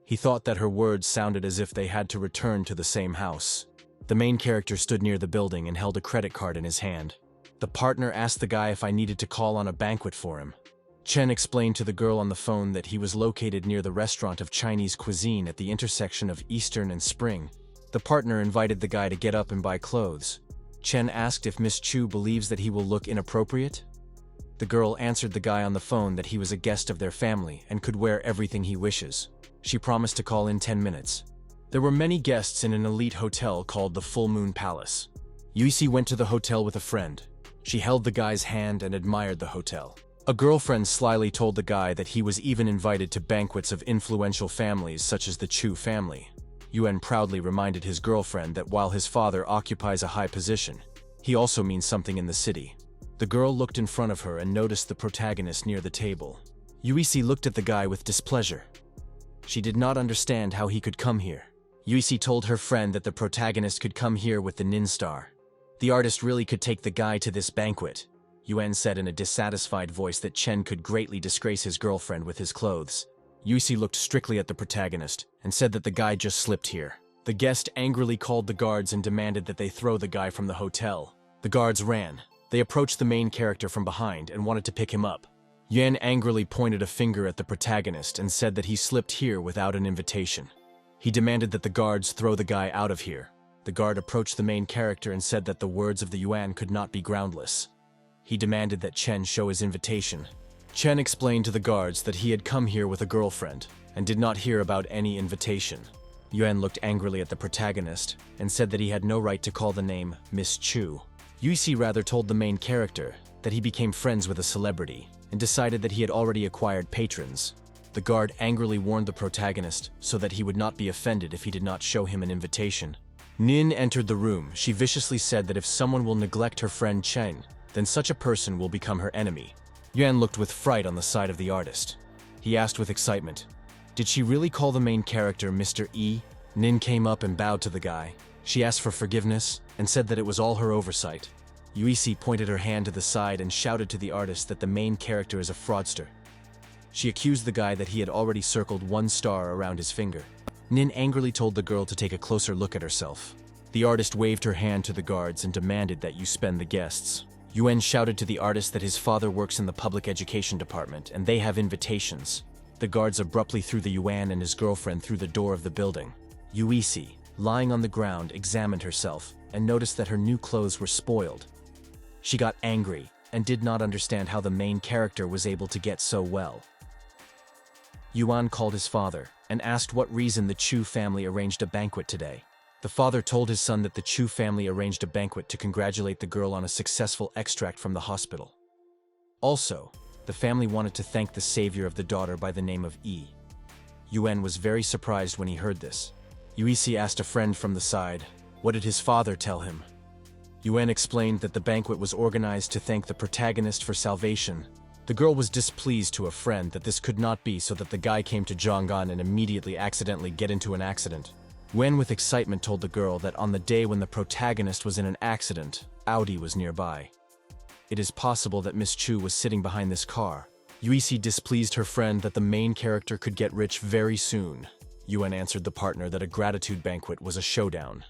He thought that her words sounded as if they had to return to the same house. The main character stood near the building and held a credit card in his hand. The partner asked the guy if I needed to call on a banquet for him. Chen explained to the girl on the phone that he was located near the restaurant of Chinese cuisine at the intersection of Eastern and Spring. The partner invited the guy to get up and buy clothes. Chen asked if Miss Chu believes that he will look inappropriate. The girl answered the guy on the phone that he was a guest of their family and could wear everything he wishes. She promised to call in 10 minutes. There were many guests in an elite hotel called the Full Moon Palace. Yuisi went to the hotel with a friend. She held the guy's hand and admired the hotel. A girlfriend slyly told the guy that he was even invited to banquets of influential families such as the Chu family. Yuan proudly reminded his girlfriend that while his father occupies a high position, he also means something in the city. The girl looked in front of her and noticed the protagonist near the table. Yuisi looked at the guy with displeasure. She did not understand how he could come here. Yuisi told her friend that the protagonist could come here with the Nin star. The artist really could take the guy to this banquet. Yuan said in a dissatisfied voice that Chen could greatly disgrace his girlfriend with his clothes. Yuisi looked strictly at the protagonist and said that the guy just slipped here. The guest angrily called the guards and demanded that they throw the guy from the hotel. The guards ran. They approached the main character from behind and wanted to pick him up. Yuan angrily pointed a finger at the protagonist and said that he slipped here without an invitation. He demanded that the guards throw the guy out of here. The guard approached the main character and said that the words of the Yuan could not be groundless. He demanded that Chen show his invitation. Chen explained to the guards that he had come here with a girlfriend and did not hear about any invitation. Yuan looked angrily at the protagonist and said that he had no right to call the name Miss Chu. Yuisi rather told the main character that he became friends with a celebrity and decided that he had already acquired patrons. The guard angrily warned the protagonist so that he would not be offended if he did not show him an invitation. Nin entered the room. She viciously said that if someone will neglect her friend Chen, then such a person will become her enemy. Yuan looked with fright on the side of the artist. He asked with excitement, "Did she really call the main character Mr. E?" Nin came up and bowed to the guy. She asked for forgiveness and said that it was all her oversight. Yuisi pointed her hand to the side and shouted to the artist that the main character is a fraudster. She accused the guy that he had already circled one star around his finger. Nin angrily told the girl to take a closer look at herself. The artist waved her hand to the guards and demanded that you spend the guests. Yuan shouted to the artist that his father works in the public education department and they have invitations. The guards abruptly threw the Yuan and his girlfriend through the door of the building. Yuisi, lying on the ground, examined herself and noticed that her new clothes were spoiled. She got angry and did not understand how the main character was able to get so well. Yuan called his father and asked what reason the Chu family arranged a banquet today. The father told his son that the Chu family arranged a banquet to congratulate the girl on a successful extract from the hospital. Also, The family wanted to thank the savior of the daughter by the name of Yi. Yuan was very surprised when he heard this. Yuisi asked a friend from the side, what did his father tell him? Yuan explained that the banquet was organized to thank the protagonist for salvation. The girl was displeased to a friend that this could not be, so that the guy came to Zhonggan and immediately accidentally get into an accident. Yuan with excitement told the girl that on the day when the protagonist was in an accident, Audi was nearby. It is possible that Miss Chu was sitting behind this car. Yuisi displeased her friend that the main character could get rich very soon. Yuan answered the partner that a gratitude banquet was a showdown.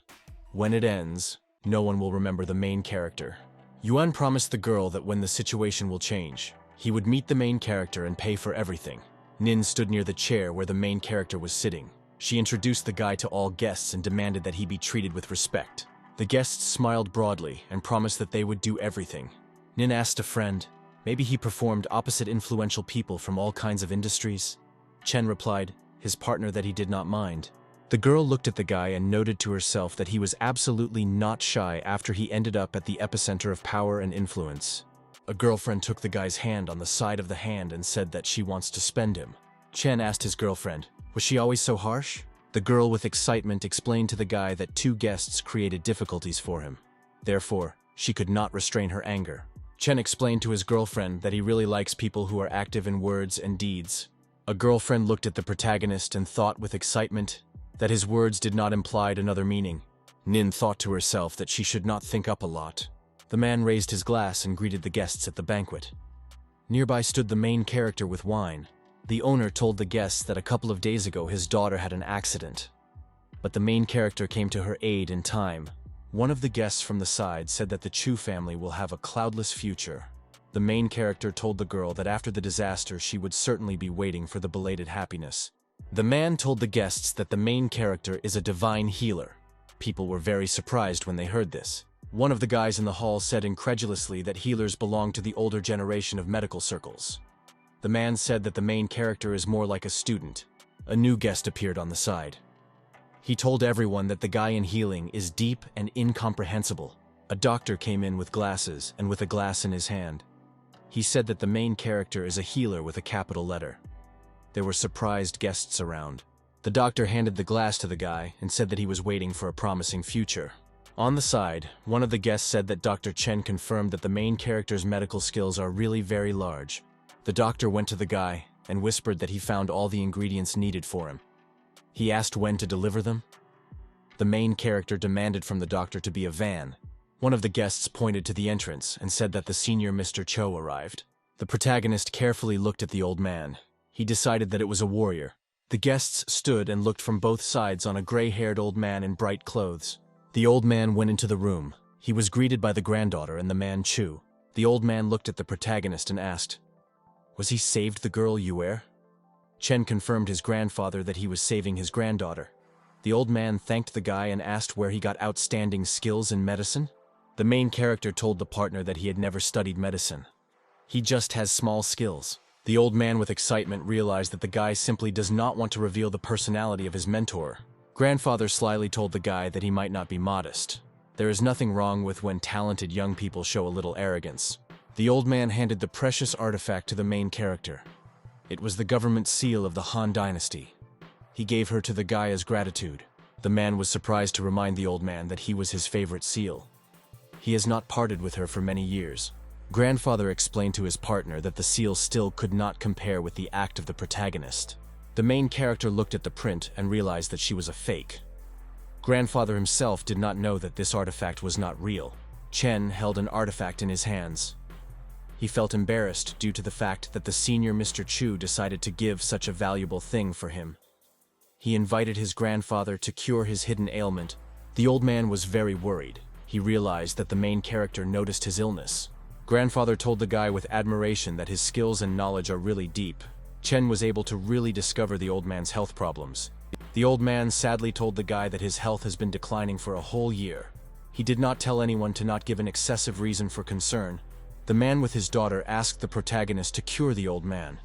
When it ends, no one will remember the main character. Yuan promised the girl that when the situation will change, he would meet the main character and pay for everything. Nin stood near the chair where the main character was sitting. She introduced the guy to all guests and demanded that he be treated with respect. The guests smiled broadly and promised that they would do everything. Nin asked a friend, maybe he performed opposite influential people from all kinds of industries. Chen replied, his partner, that he did not mind. The girl looked at the guy and noted to herself that he was absolutely not shy after he ended up at the epicenter of power and influence. A girlfriend took the guy's hand on the side of the hand and said that she wants to spend him. Chen asked his girlfriend, was she always so harsh? The girl with excitement explained to the guy that 2 guests created difficulties for him. Therefore, she could not restrain her anger. Chen explained to his girlfriend that he really likes people who are active in words and deeds. A girlfriend looked at the protagonist and thought with excitement that his words did not imply another meaning. Nin thought to herself that she should not think up a lot. The man raised his glass and greeted the guests at the banquet. Nearby stood the main character with wine. The owner told the guests that a couple of days ago his daughter had an accident. But the main character came to her aid in time. One of the guests from the side said that the Chu family will have a cloudless future. The main character told the girl that after the disaster she would certainly be waiting for the belated happiness. The man told the guests that the main character is a divine healer. People were very surprised when they heard this. One of the guys in the hall said incredulously that healers belong to the older generation of medical circles. The man said that the main character is more like a student. A new guest appeared on the side. He told everyone that the guy in healing is deep and incomprehensible. A doctor came in with glasses and with a glass in his hand. He said that the main character is a healer with a capital letter. There were surprised guests around. The doctor handed the glass to the guy and said that he was waiting for a promising future. On the side, one of the guests said that Dr. Chen confirmed that the main character's medical skills are really very large. The doctor went to the guy and whispered that he found all the ingredients needed for him. He asked when to deliver them. The main character demanded from the doctor to be a van. One of the guests pointed to the entrance and said that the senior Mr. Cho arrived. The protagonist carefully looked at the old man. He decided that it was a warrior. The guests stood and looked from both sides on a gray-haired old man in bright clothes. The old man went into the room. He was greeted by the granddaughter and the man Chu. The old man looked at the protagonist and asked, was he saved the girl Yue? Chen confirmed his grandfather that he was saving his granddaughter. The old man thanked the guy and asked where he got outstanding skills in medicine. The main character told the partner that he had never studied medicine. He just has small skills. The old man with excitement realized that the guy simply does not want to reveal the personality of his mentor. Grandfather slyly told the guy that he might not be modest. There is nothing wrong with when talented young people show a little arrogance. The old man handed the precious artifact to the main character. It was the government seal of the Han Dynasty. He gave her to the guy as gratitude. The man was surprised to remind the old man that he was his favorite seal. He has not parted with her for many years. Grandfather explained to his partner that the seal still could not compare with the act of the protagonist. The main character looked at the print and realized that she was a fake. Grandfather himself did not know that this artifact was not real. Chen held an artifact in his hands. He felt embarrassed due to the fact that the senior Mr. Chu decided to give such a valuable thing for him. He invited his grandfather to cure his hidden ailment. The old man was very worried. He realized that the main character noticed his illness. Grandfather told the guy with admiration that his skills and knowledge are really deep. Chen was able to really discover the old man's health problems. The old man sadly told the guy that his health has been declining for a whole year. He did not tell anyone to not give an excessive reason for concern. The man with his daughter asked the protagonist to cure the old man.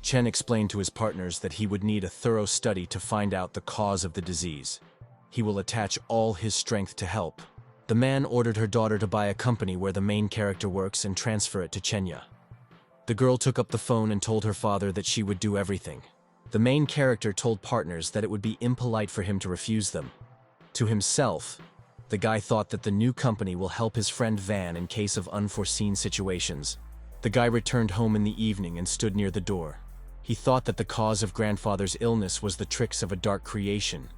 Chen explained to his partners that he would need a thorough study to find out the cause of the disease. He will attach all his strength to help. The man ordered her daughter to buy a company where the main character works and transfer it to Chenya. The girl took up the phone and told her father that she would do everything. The main character told partners that it would be impolite for him to refuse them. To himself, the guy thought that the new company will help his friend Van in case of unforeseen situations. The guy returned home in the evening and stood near the door. He thought that the cause of grandfather's illness was the tricks of a dark creation.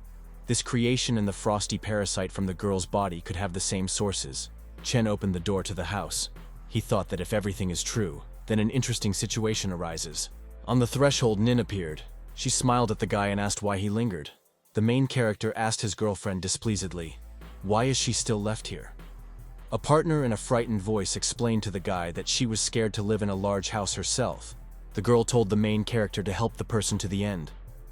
This creation and the frosty parasite from the girl's body could have the same sources. Chen opened the door to the house. He thought that if everything is true, then an interesting situation arises. On the threshold, Nin appeared. She smiled at the guy and asked why he lingered. The main character asked his girlfriend displeasedly, "Why is she still left here?" A partner in a frightened voice explained to the guy that she was scared to live in a large house herself. The girl told the main character to help the person to the end.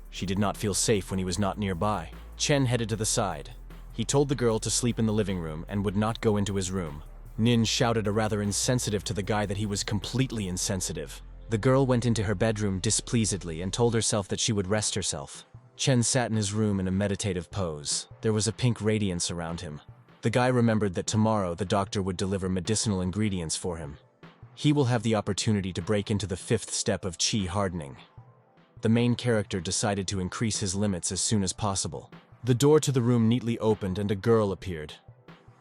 She did not feel safe when he was not nearby. Chen headed to the side. He told the girl to sleep in the living room and would not go into his room. Nin shouted a rather insensitive to the guy that he was completely insensitive. The girl went into her bedroom displeasedly and told herself that she would rest herself. Chen sat in his room in a meditative pose. There was a pink radiance around him. The guy remembered that tomorrow the doctor would deliver medicinal ingredients for him. He will have the opportunity to break into the 5th step of qi hardening. The main character decided to increase his limits as soon as possible. The door to the room neatly opened and a girl appeared.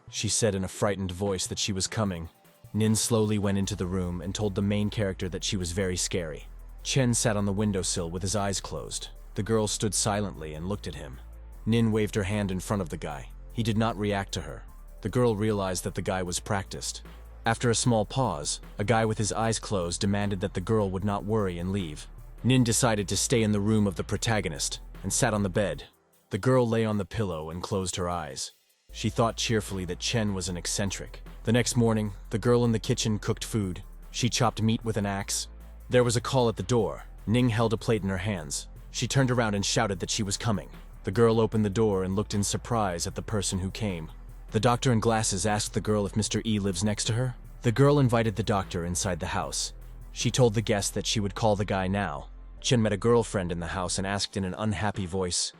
She said in a frightened voice that she was coming. Nin slowly went into the room and told the main character that she was very scary. Chen sat on the windowsill with his eyes closed. The girl stood silently and looked at him. Nin waved her hand in front of the guy. He did not react to her. The girl realized that the guy was practiced. After a small pause, a guy with his eyes closed demanded that the girl would not worry and leave. Nin decided to stay in the room of the protagonist and sat on the bed. The girl lay on the pillow and closed her eyes. She thought cheerfully that Chen was an eccentric. The next morning, the girl in the kitchen cooked food. She chopped meat with an axe. There was a call at the door. Ning held a plate in her hands. She turned around and shouted that she was coming. The girl opened the door and looked in surprise at the person who came. The doctor in glasses asked the girl if Mr. E lives next to her. The girl invited the doctor inside the house. She told the guest that she would call the guy now. Chen met a girlfriend in the house and asked in an unhappy voice,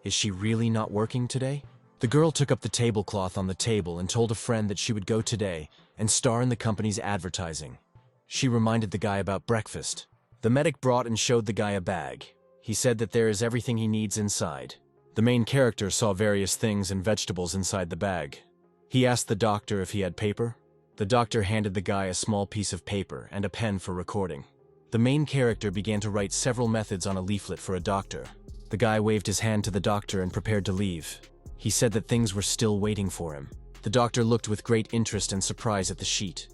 "Is she really not working today?" The girl took up the tablecloth on the table and told a friend that she would go today and star in the company's advertising. She reminded the guy about breakfast. The medic brought and showed the guy a bag. He said that there is everything he needs inside. The main character saw various things and vegetables inside the bag. He asked the doctor if he had paper. The doctor handed the guy a small piece of paper and a pen for recording. The main character began to write several methods on a leaflet for a doctor. The guy waved his hand to the doctor and prepared to leave. He said that things were still waiting for him. The doctor looked with great interest and surprise at the sheet.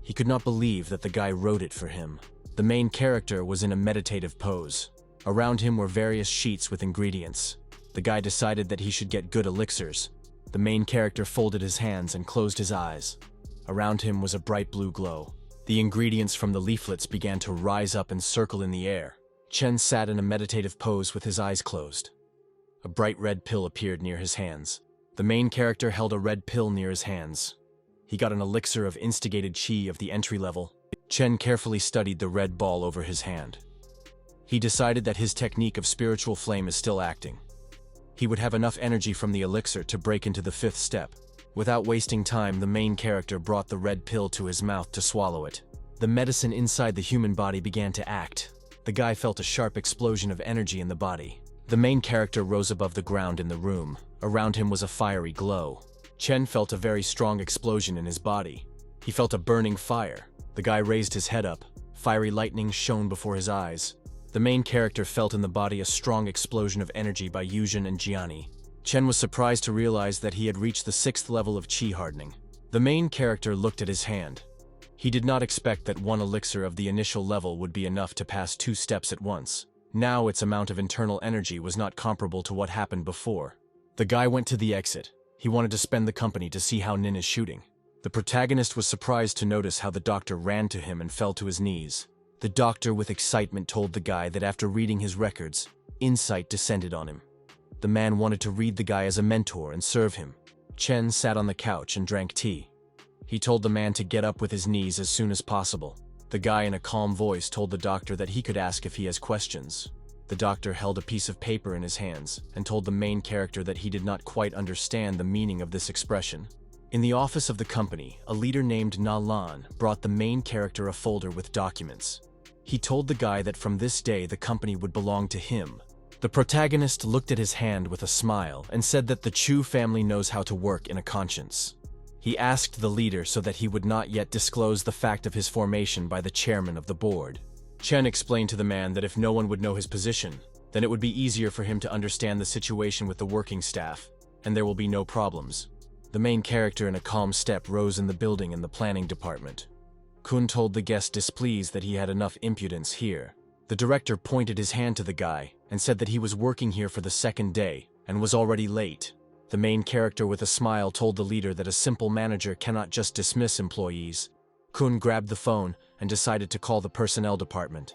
He could not believe that the guy wrote it for him. The main character was in a meditative pose. Around him were various sheets with ingredients. The guy decided that he should get good elixirs. The main character folded his hands and closed his eyes. Around him was a bright blue glow. The ingredients from the leaflets began to rise up and circle in the air. Chen sat in a meditative pose with his eyes closed. A bright red pill appeared near his hands. The main character held a red pill near his hands. He got an elixir of instigated qi of the entry level. Chen carefully studied the red ball over his hand. He decided that his technique of spiritual flame is still acting. He would have enough energy from the elixir to break into the 5th step. Without wasting time, the main character brought the red pill to his mouth to swallow it. The medicine inside the human body began to act. The guy felt a sharp explosion of energy in the body. The main character rose above the ground in the room. Around him was a fiery glow. Chen felt a very strong explosion in his body. He felt a burning fire. The guy raised his head up. Fiery lightning shone before his eyes. The main character felt in the body a strong explosion of energy by Yuzhen and Jiani. Chen was surprised to realize that he had reached the 6th level of qi hardening. The main character looked at his hand. He did not expect that one elixir of the initial level would be enough to pass 2 steps at once. Now its amount of internal energy was not comparable to what happened before. The guy went to the exit. He wanted to spend the company to see how Nin is shooting. The protagonist was surprised to notice how the doctor ran to him and fell to his knees. The doctor with excitement told the guy that after reading his records, insight descended on him. The man wanted to read the guy as a mentor and serve him. Chen sat on the couch and drank tea. He told the man to get up with his knees as soon as possible. The guy in a calm voice told the doctor that he could ask if he has questions. The doctor held a piece of paper in his hands and told the main character that he did not quite understand the meaning of this expression. In the office of the company, a leader named Na Lan brought the main character a folder with documents. He told the guy that from this day the company would belong to him. The protagonist looked at his hand with a smile and said that the Chu family knows how to work in a conscience. He asked the leader so that he would not yet disclose the fact of his formation by the chairman of the board. Chen explained to the man that if no one would know his position, then it would be easier for him to understand the situation with the working staff, and there will be no problems. The main character in a calm step rose in the building in the planning department. Kun told the guest displeased that he had enough impudence here. The director pointed his hand to the guy and said that he was working here for the second day and was already late. The main character with a smile told the leader that a simple manager cannot just dismiss employees. Kun grabbed the phone and decided to call the personnel department.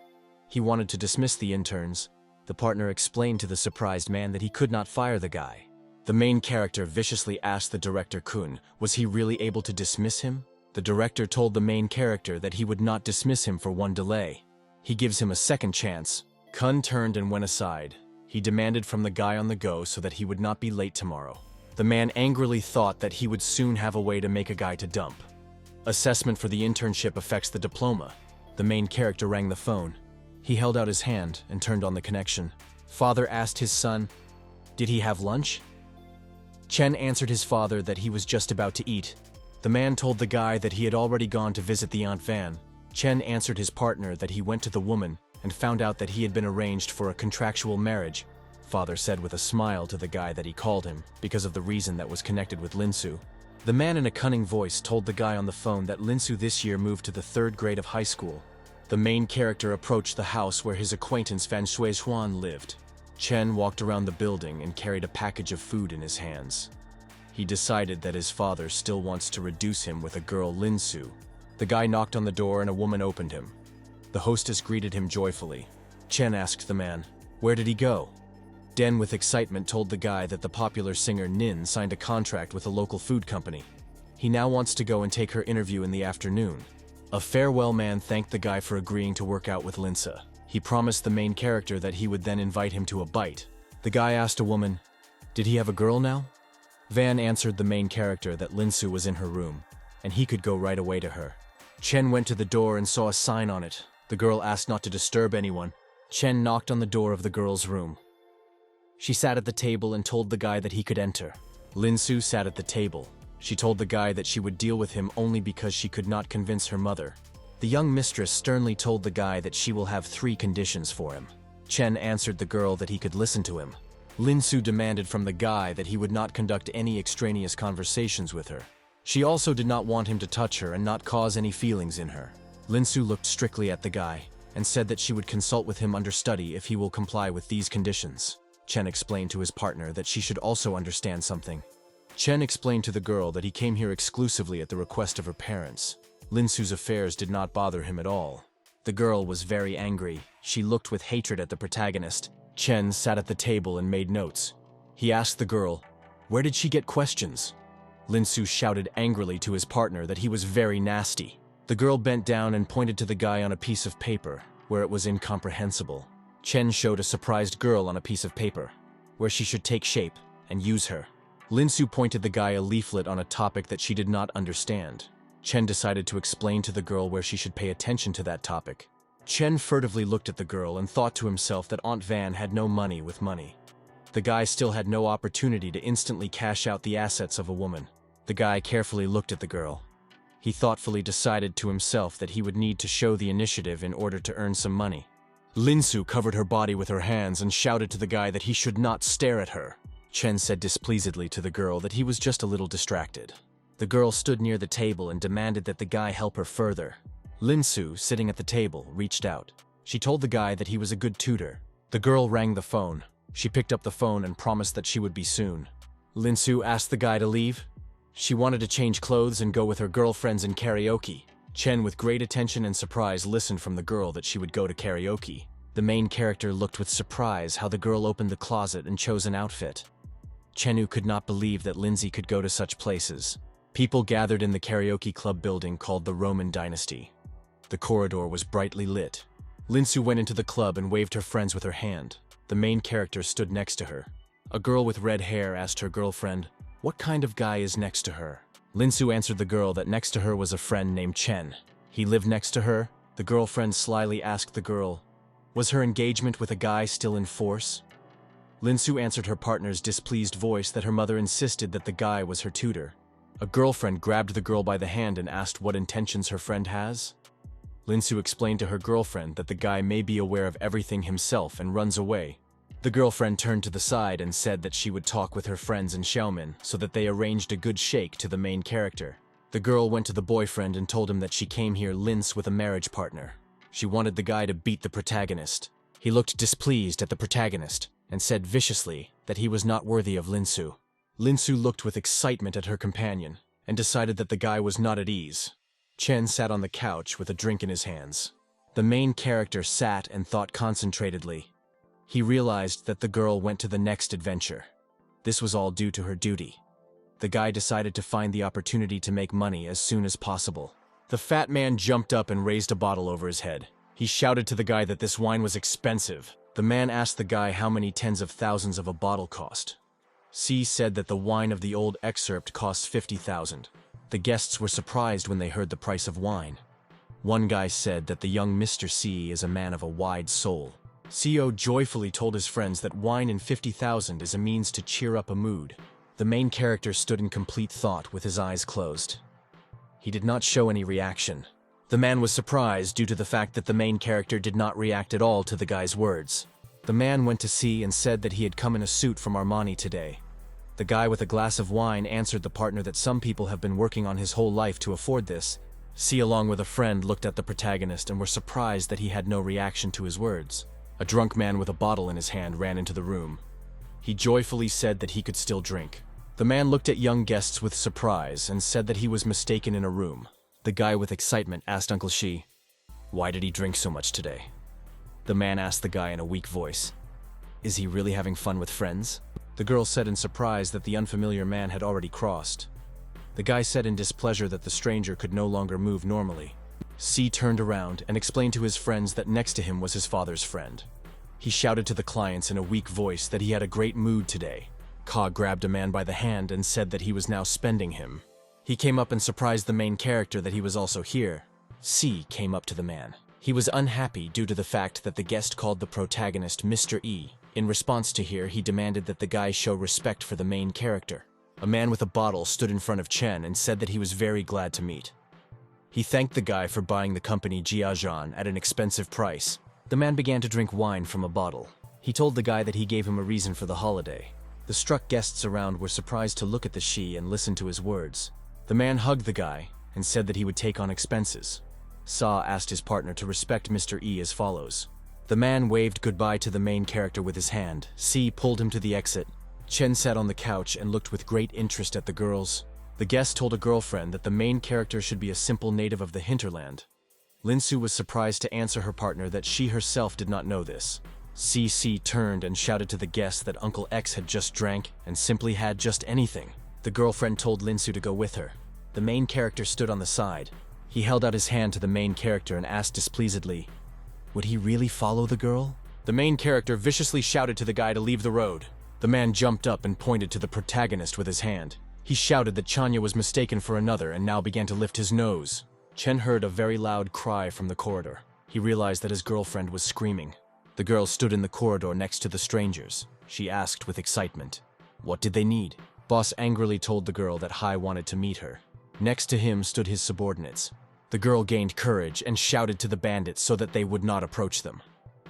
He wanted to dismiss the interns. The partner explained to the surprised man that he could not fire the guy. The main character viciously asked the director Kun, was he really able to dismiss him? The director told the main character that he would not dismiss him for one delay. He gives him a second chance. Kun turned and went aside. He demanded from the guy on the go so that he would not be late tomorrow. The man angrily thought that he would soon have a way to make a guy to dump. Assessment for the internship affects the diploma. The main character rang the phone. He held out his hand and turned on the connection. Father asked his son, "Did he have lunch?" Chen answered his father that he was just about to eat. The man told the guy that he had already gone to visit the Aunt Van. Chen answered his partner that he went to the woman and found out that he had been arranged for a contractual marriage. Father said with a smile to the guy that he called him because of the reason that was connected with Linsu. The man in a cunning voice told the guy on the phone that Linsu this year moved to the 3rd grade of high school. The main character approached the house where his acquaintance Fan Shuihuan lived. Chen walked around the building and carried a package of food in his hands. He decided that his father still wants to reduce him with a girl Linsu. The guy knocked on the door and a woman opened him. The hostess greeted him joyfully. Chen asked the man, "Where did he go?" Den with excitement told the guy that the popular singer Nin signed a contract with a local food company. He now wants to go and take her interview in the afternoon. A farewell man thanked the guy for agreeing to work out with Linsa. He promised the main character that he would then invite him to a bite. The guy asked a woman, "Did he have a girl now?" Van answered the main character that Linsu was in her room, and he could go right away to her. Chen went to the door and saw a sign on it. The girl asked not to disturb anyone. Chen knocked on the door of the girl's room. She sat at the table and told the guy that he could enter. Linsu sat at the table. She told the guy that she would deal with him only because she could not convince her mother. The young mistress sternly told the guy that she will have 3 conditions for him. Chen answered the girl that he could listen to him. Linsu demanded from the guy that he would not conduct any extraneous conversations with her. She also did not want him to touch her and not cause any feelings in her. Linsu looked strictly at the guy and said that she would consult with him under study if he will comply with these conditions. Chen explained to his partner that she should also understand something. Chen explained to the girl that he came here exclusively at the request of her parents. Linsu's affairs did not bother him at all. The girl was very angry. She looked with hatred at the protagonist. Chen sat at the table and made notes. He asked the girl, "Where did she get questions?" Linsu shouted angrily to his partner that he was very nasty. The girl bent down and pointed to the guy on a piece of paper, where it was incomprehensible. Chen showed a surprised girl on a piece of paper, where she should take shape and use her. Linsu pointed the guy a leaflet on a topic that she did not understand. Chen decided to explain to the girl where she should pay attention to that topic. Chen furtively looked at the girl and thought to himself that Aunt Van had no money with money. The guy still had no opportunity to instantly cash out the assets of a woman. The guy carefully looked at the girl. He thoughtfully decided to himself that he would need to show the initiative in order to earn some money. Linsu covered her body with her hands and shouted to the guy that he should not stare at her. Chen said displeasedly to the girl that he was just a little distracted. The girl stood near the table and demanded that the guy help her further. Linsu, sitting at the table, reached out. She told the guy that he was a good tutor. The girl rang the phone. She picked up the phone and promised that she would be soon. Linsu asked the guy to leave. She wanted to change clothes and go with her girlfriends in karaoke. Chen, with great attention and surprise, listened from the girl that she would go to karaoke. The main character looked with surprise how the girl opened the closet and chose an outfit. Chenu could not believe that Lindsay could go to such places. People gathered in the karaoke club building called the Roman Dynasty. The corridor was brightly lit. Linsu went into the club and waved her friends with her hand. The main character stood next to her. A girl with red hair asked her girlfriend, "What kind of guy is next to her?" Linsu answered the girl that next to her was a friend named Chen. He lived next to her. The girlfriend slyly asked the girl, was her engagement with a guy still in force? Linsu answered her partner's displeased voice that her mother insisted that the guy was her tutor. A girlfriend grabbed the girl by the hand and asked what intentions her friend has. Linsu explained to her girlfriend that the guy may be aware of everything himself and runs away. The girlfriend turned to the side and said that she would talk with her friends in Xiaomin so that they arranged a good shake to the main character. The girl went to the boyfriend and told him that she came here Linsu with a marriage partner. She wanted the guy to beat the protagonist. He looked displeased at the protagonist and said viciously that he was not worthy of Linsu. Linsu looked with excitement at her companion and decided that the guy was not at ease. Chen sat on the couch with a drink in his hands. The main character sat and thought concentratedly. He realized that the girl went to the next adventure. This was all due to her duty. The guy decided to find the opportunity to make money as soon as possible. The fat man jumped up and raised a bottle over his head. He shouted to the guy that this wine was expensive. The man asked the guy how many tens of thousands of a bottle cost. C said that the wine of the old excerpt costs 50,000. The guests were surprised when they heard the price of wine. One guy said that the young Mr. C is a man of a wide soul. CO joyfully told his friends that wine in 50,000 is a means to cheer up a mood. The main character stood in complete thought with his eyes closed. He did not show any reaction. The man was surprised due to the fact that the main character did not react at all to the guy's words. The man went to C and said that he had come in a suit from Armani today. The guy with a glass of wine answered the partner that some people have been working on his whole life to afford this. C, along with a friend, looked at the protagonist and were surprised that he had no reaction to his words. A drunk man with a bottle in his hand ran into the room. He joyfully said that he could still drink. The man looked at young guests with surprise and said that he was mistaken in a room. The guy with excitement asked Uncle Shi, "Why did he drink so much today?" The man asked the guy in a weak voice, "Is he really having fun with friends?" The girl said in surprise that the unfamiliar man had already crossed. The guy said in displeasure that the stranger could no longer move normally. C turned around and explained to his friends that next to him was his father's friend. He shouted to the clients in a weak voice that he had a great mood today. Ka grabbed a man by the hand and said that he was now spending him. He came up and surprised the main character that he was also here. C came up to the man. He was unhappy due to the fact that the guest called the protagonist Mr. E. In response to here, he demanded that the guy show respect for the main character. A man with a bottle stood in front of Chen and said that he was very glad to meet. He thanked the guy for buying the company Jiazhan at an expensive price. The man began to drink wine from a bottle. He told the guy that he gave him a reason for the holiday. The struck guests around were surprised to look at the Shi and listen to his words. The man hugged the guy and said that he would take on expenses. Sa asked his partner to respect Mr. E as follows. The man waved goodbye to the main character with his hand. C pulled him to the exit. Chen sat on the couch and looked with great interest at the girls. The guest told a girlfriend that the main character should be a simple native of the hinterland. Linsu was surprised to answer her partner that she herself did not know this. C turned and shouted to the guest that Uncle X had just drank and simply had just anything. The girlfriend told Linsu to go with her. The main character stood on the side. He held out his hand to the main character and asked displeasedly, would he really follow the girl? The main character viciously shouted to the guy to leave the road. The man jumped up and pointed to the protagonist with his hand. He shouted that Chanya was mistaken for another and now began to lift his nose. Chen heard a very loud cry from the corridor. He realized that his girlfriend was screaming. The girl stood in the corridor next to the strangers. She asked with excitement, what did they need? Boss angrily told the girl that Hai wanted to meet her. Next to him stood his subordinates. The girl gained courage and shouted to the bandits so that they would not approach them.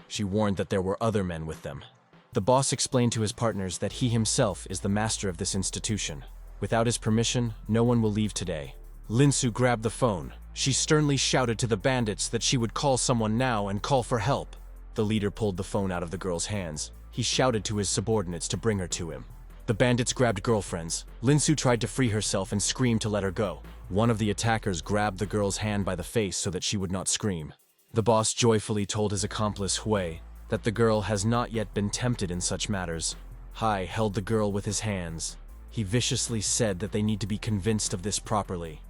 She warned that there were other men with them. The boss explained to his partners that he himself is the master of this institution. Without his permission, no one will leave today. Linsu grabbed the phone. She sternly shouted to the bandits that she would call someone now and call for help. The leader pulled the phone out of the girl's hands. He shouted to his subordinates to bring her to him. The bandits grabbed girlfriends. Linsu tried to free herself and screamed to let her go. One of the attackers grabbed the girl's hand by the face so that she would not scream. The boss joyfully told his accomplice Hui that the girl has not yet been tempted in such matters. Hai held the girl with his hands. He viciously said that they need to be convinced of this properly.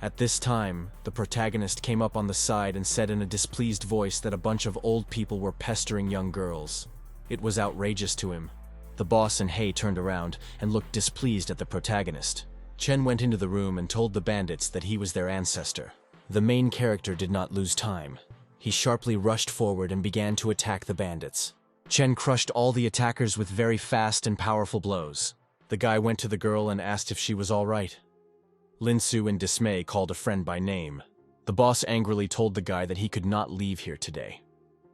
At this time, the protagonist came up on the side and said in a displeased voice that a bunch of old people were pestering young girls. It was outrageous to him. The boss and Hei turned around and looked displeased at the protagonist. Chen went into the room and told the bandits that he was their ancestor. The main character did not lose time. He sharply rushed forward and began to attack the bandits. Chen crushed all the attackers with very fast and powerful blows. The guy went to the girl and asked if she was all right. Linsu, in dismay, called a friend by name. The boss angrily told the guy that he could not leave here today.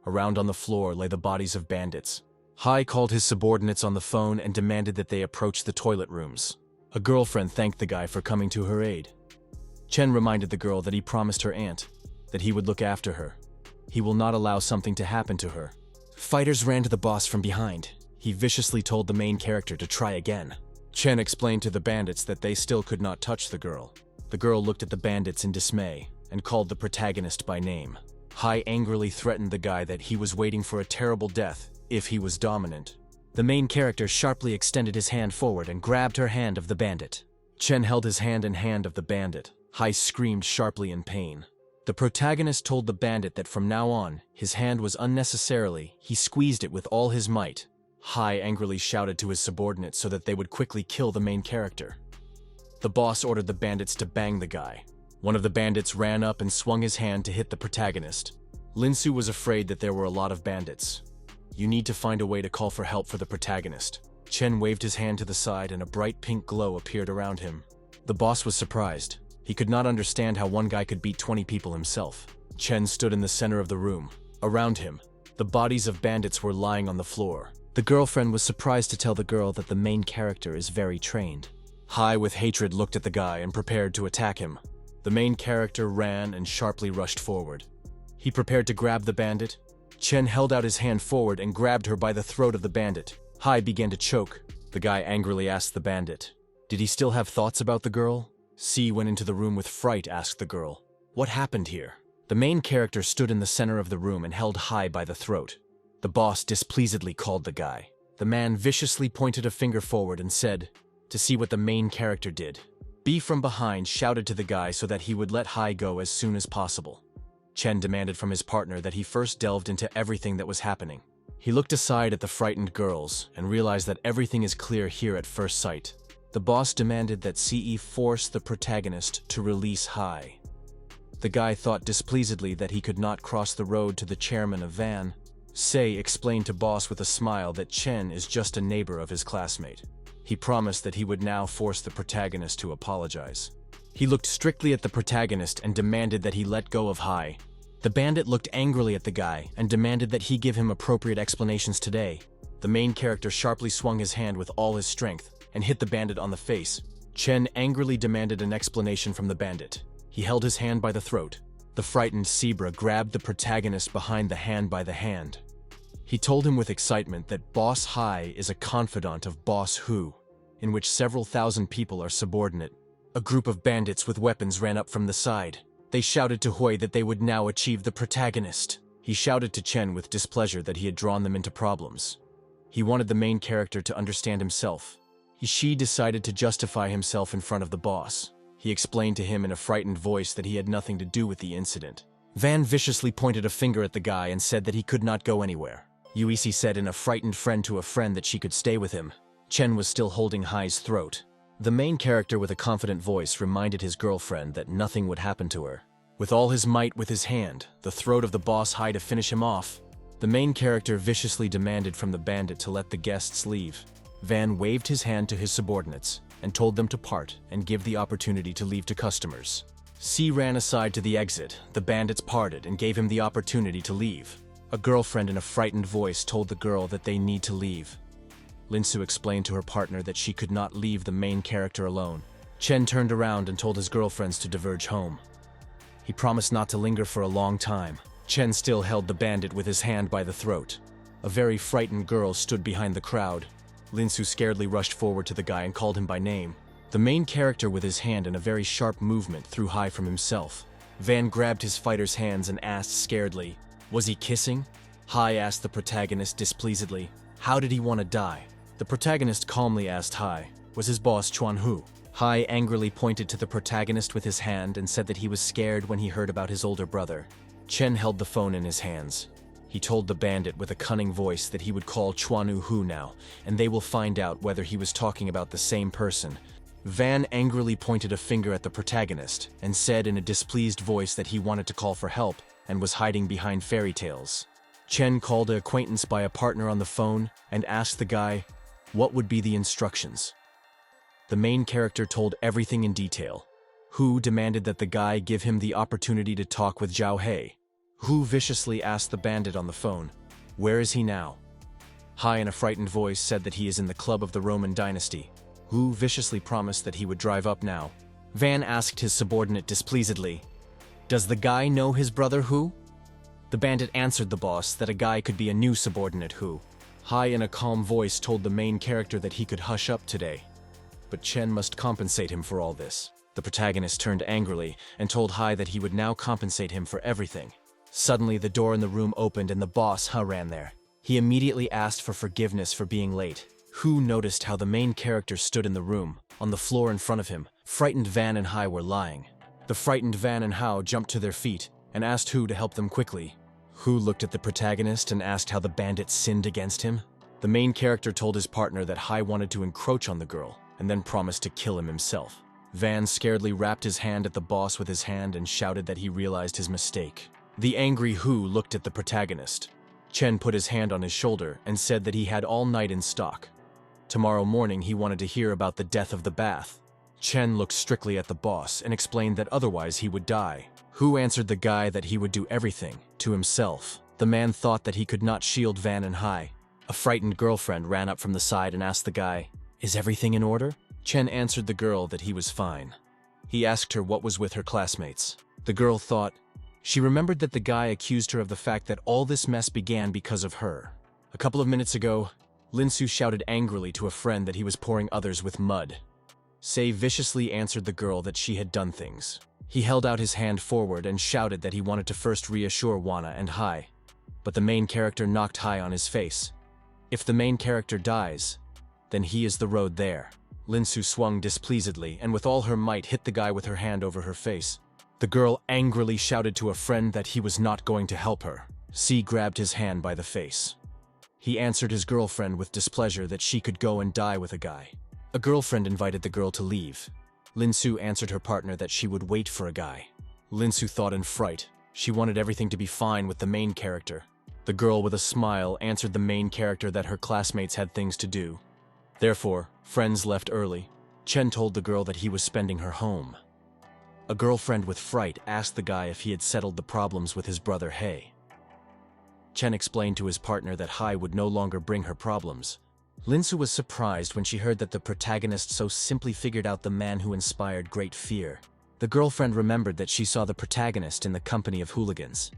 Around on the floor lay the bodies of bandits. Hai called his subordinates on the phone and demanded that they approach the toilet rooms. A girlfriend thanked the guy for coming to her aid. Chen reminded the girl that he promised her aunt that he would look after her. He will not allow something to happen to her. Fighters ran to the boss from behind. He viciously told the main character to try again. Chen explained to the bandits that they still could not touch the girl. The girl looked at the bandits in dismay and called the protagonist by name. Hai angrily threatened the guy that he was waiting for a terrible death if he was dominant. The main character sharply extended his hand forward and grabbed her hand of the bandit. Chen held his hand in hand of the bandit. Hai screamed sharply in pain. The protagonist told the bandit that from now on, his hand was unnecessarily, he squeezed it with all his might. Hai angrily shouted to his subordinates so that they would quickly kill the main character. The boss ordered the bandits to bang the guy. One of the bandits ran up and swung his hand to hit the protagonist. Linsu was afraid that there were a lot of bandits. You need to find a way to call for help for the protagonist. Chen waved his hand to the side and a bright pink glow appeared around him. The boss was surprised. He could not understand how one guy could beat 20 people himself. Chen stood in the center of the room. Around him, the bodies of bandits were lying on the floor. The girlfriend was surprised to tell the girl that the main character is very trained. Hai, with hatred, looked at the guy and prepared to attack him. The main character ran and sharply rushed forward. He prepared to grab the bandit. Chen held out his hand forward and grabbed her by the throat of the bandit. Hai began to choke. The guy angrily asked the bandit, "Did he still have thoughts about the girl?" C went into the room with fright, asked the girl, "What happened here?" The main character stood in the center of the room and held Hai by the throat. The boss displeasedly called the guy. The man viciously pointed a finger forward and said, to see what the main character did. B from behind shouted to the guy so that he would let Hai go as soon as possible. Chen demanded from his partner that he first delved into everything that was happening. He looked aside at the frightened girls and realized that everything is clear here at first sight. The boss demanded that CE force the protagonist to release Hai. The guy thought displeasedly that he could not cross the road to the chairman of Van. Sei explained to boss with a smile that Chen is just a neighbor of his classmate. He promised that he would now force the protagonist to apologize. He looked strictly at the protagonist and demanded that he let go of Hai. The bandit looked angrily at the guy and demanded that he give him appropriate explanations today. The main character sharply swung his hand with all his strength and hit the bandit on the face. Chen angrily demanded an explanation from the bandit. He held his hand by the throat. The frightened zebra grabbed the protagonist behind the hand by the hand. He told him with excitement that Boss Hai is a confidant of Boss Hu, in which several thousand people are subordinate. A group of bandits with weapons ran up from the side. They shouted to Hui that they would now achieve the protagonist. He shouted to Chen with displeasure that he had drawn them into problems. He wanted the main character to understand himself. Shi decided to justify himself in front of the boss. He explained to him in a frightened voice that he had nothing to do with the incident. Van viciously pointed a finger at the guy and said that he could not go anywhere. Uisi said in a frightened friend to a friend that she could stay with him. Chen was still holding Hai's throat. The main character with a confident voice reminded his girlfriend that nothing would happen to her. With all his might with his hand, the throat of the boss Hai to finish him off. The main character viciously demanded from the bandit to let the guests leave. Van waved his hand to his subordinates and told them to part and give the opportunity to leave to customers. C ran aside to the exit. The bandits parted and gave him the opportunity to leave. A girlfriend in a frightened voice told the girl that they need to leave. Linsu explained to her partner that she could not leave the main character alone. Chen turned around and told his girlfriends to diverge home. He promised not to linger for a long time. Chen still held the bandit with his hand by the throat. A very frightened girl stood behind the crowd. Linsu scaredly rushed forward to the guy and called him by name. The main character with his hand in a very sharp movement threw Hai from himself. Van grabbed his fighter's hands and asked scaredly, "Was he kissing?" Hai asked the protagonist displeasedly, "How did he want to die?" The protagonist calmly asked Hai, "Was his boss Chuan Hu?" Hai angrily pointed to the protagonist with his hand and said that he was scared when he heard about his older brother. Chen held the phone in his hands. He told the bandit with a cunning voice that he would call Chuan Hu now, and they will find out whether he was talking about the same person. Van angrily pointed a finger at the protagonist and said in a displeased voice that he wanted to call for help and was hiding behind fairy tales. Chen called an acquaintance by a partner on the phone and asked the guy what would be the instructions. The main character told everything in detail. Hu demanded that the guy give him the opportunity to talk with Zhao He. Hu viciously asked the bandit on the phone, "Where is he now?" Hai, in a frightened voice, said that he is in the club of the Roman dynasty. Hu viciously promised that he would drive up now. Van asked his subordinate displeasedly, "Does the guy know his brother Hu?" The bandit answered the boss that a guy could be a new subordinate Hu. Hai, in a calm voice, told the main character that he could hush up today. But Chen must compensate him for all this. The protagonist turned angrily and told Hai that he would now compensate him for everything. Suddenly, the door in the room opened and the boss, Hai, ran there. He immediately asked for forgiveness for being late. Hu noticed how the main character stood in the room, on the floor in front of him. Frightened Van and Hai were lying. The frightened Van and Hai jumped to their feet and asked Hu to help them quickly. Hu looked at the protagonist and asked how the bandit sinned against him. The main character told his partner that Hai wanted to encroach on the girl and then promised to kill him himself. Van scaredly wrapped his hand at the boss with his hand and shouted that he realized his mistake. The angry Hu looked at the protagonist. Chen put his hand on his shoulder and said that he had all night in stock. Tomorrow morning he wanted to hear about the death of the bath. Chen looked strictly at the boss and explained that otherwise he would die. Hu answered the guy that he would do everything, to himself. The man thought that he could not shield Van and Hai. A frightened girlfriend ran up from the side and asked the guy, "Is everything in order?" Chen answered the girl that he was fine. He asked her what was with her classmates. The girl thought. She remembered that the guy accused her of the fact that all this mess began because of her. A couple of minutes ago, Linsu shouted angrily to a friend that he was pouring others with mud. Sei viciously answered the girl that she had done things. He held out his hand forward and shouted that he wanted to first reassure Wana and Hai, but the main character knocked Hai on his face. If the main character dies, then he is the road there. Linsu swung displeasedly and with all her might hit the guy with her hand over her face. The girl angrily shouted to a friend that he was not going to help her. C grabbed his hand by the face. He answered his girlfriend with displeasure that she could go and die with a guy. A girlfriend invited the girl to leave. Linsu answered her partner that she would wait for a guy. Linsu thought in fright. She wanted everything to be fine with the main character. The girl with a smile answered the main character that her classmates had things to do. Therefore, friends left early. Chen told the girl that he was spending her home. A girlfriend with fright asked the guy if he had settled the problems with his brother He. Chen explained to his partner that Hai would no longer bring her problems. Linsu was surprised when she heard that the protagonist so simply figured out the man who inspired great fear. The girlfriend remembered that she saw the protagonist in the company of hooligans.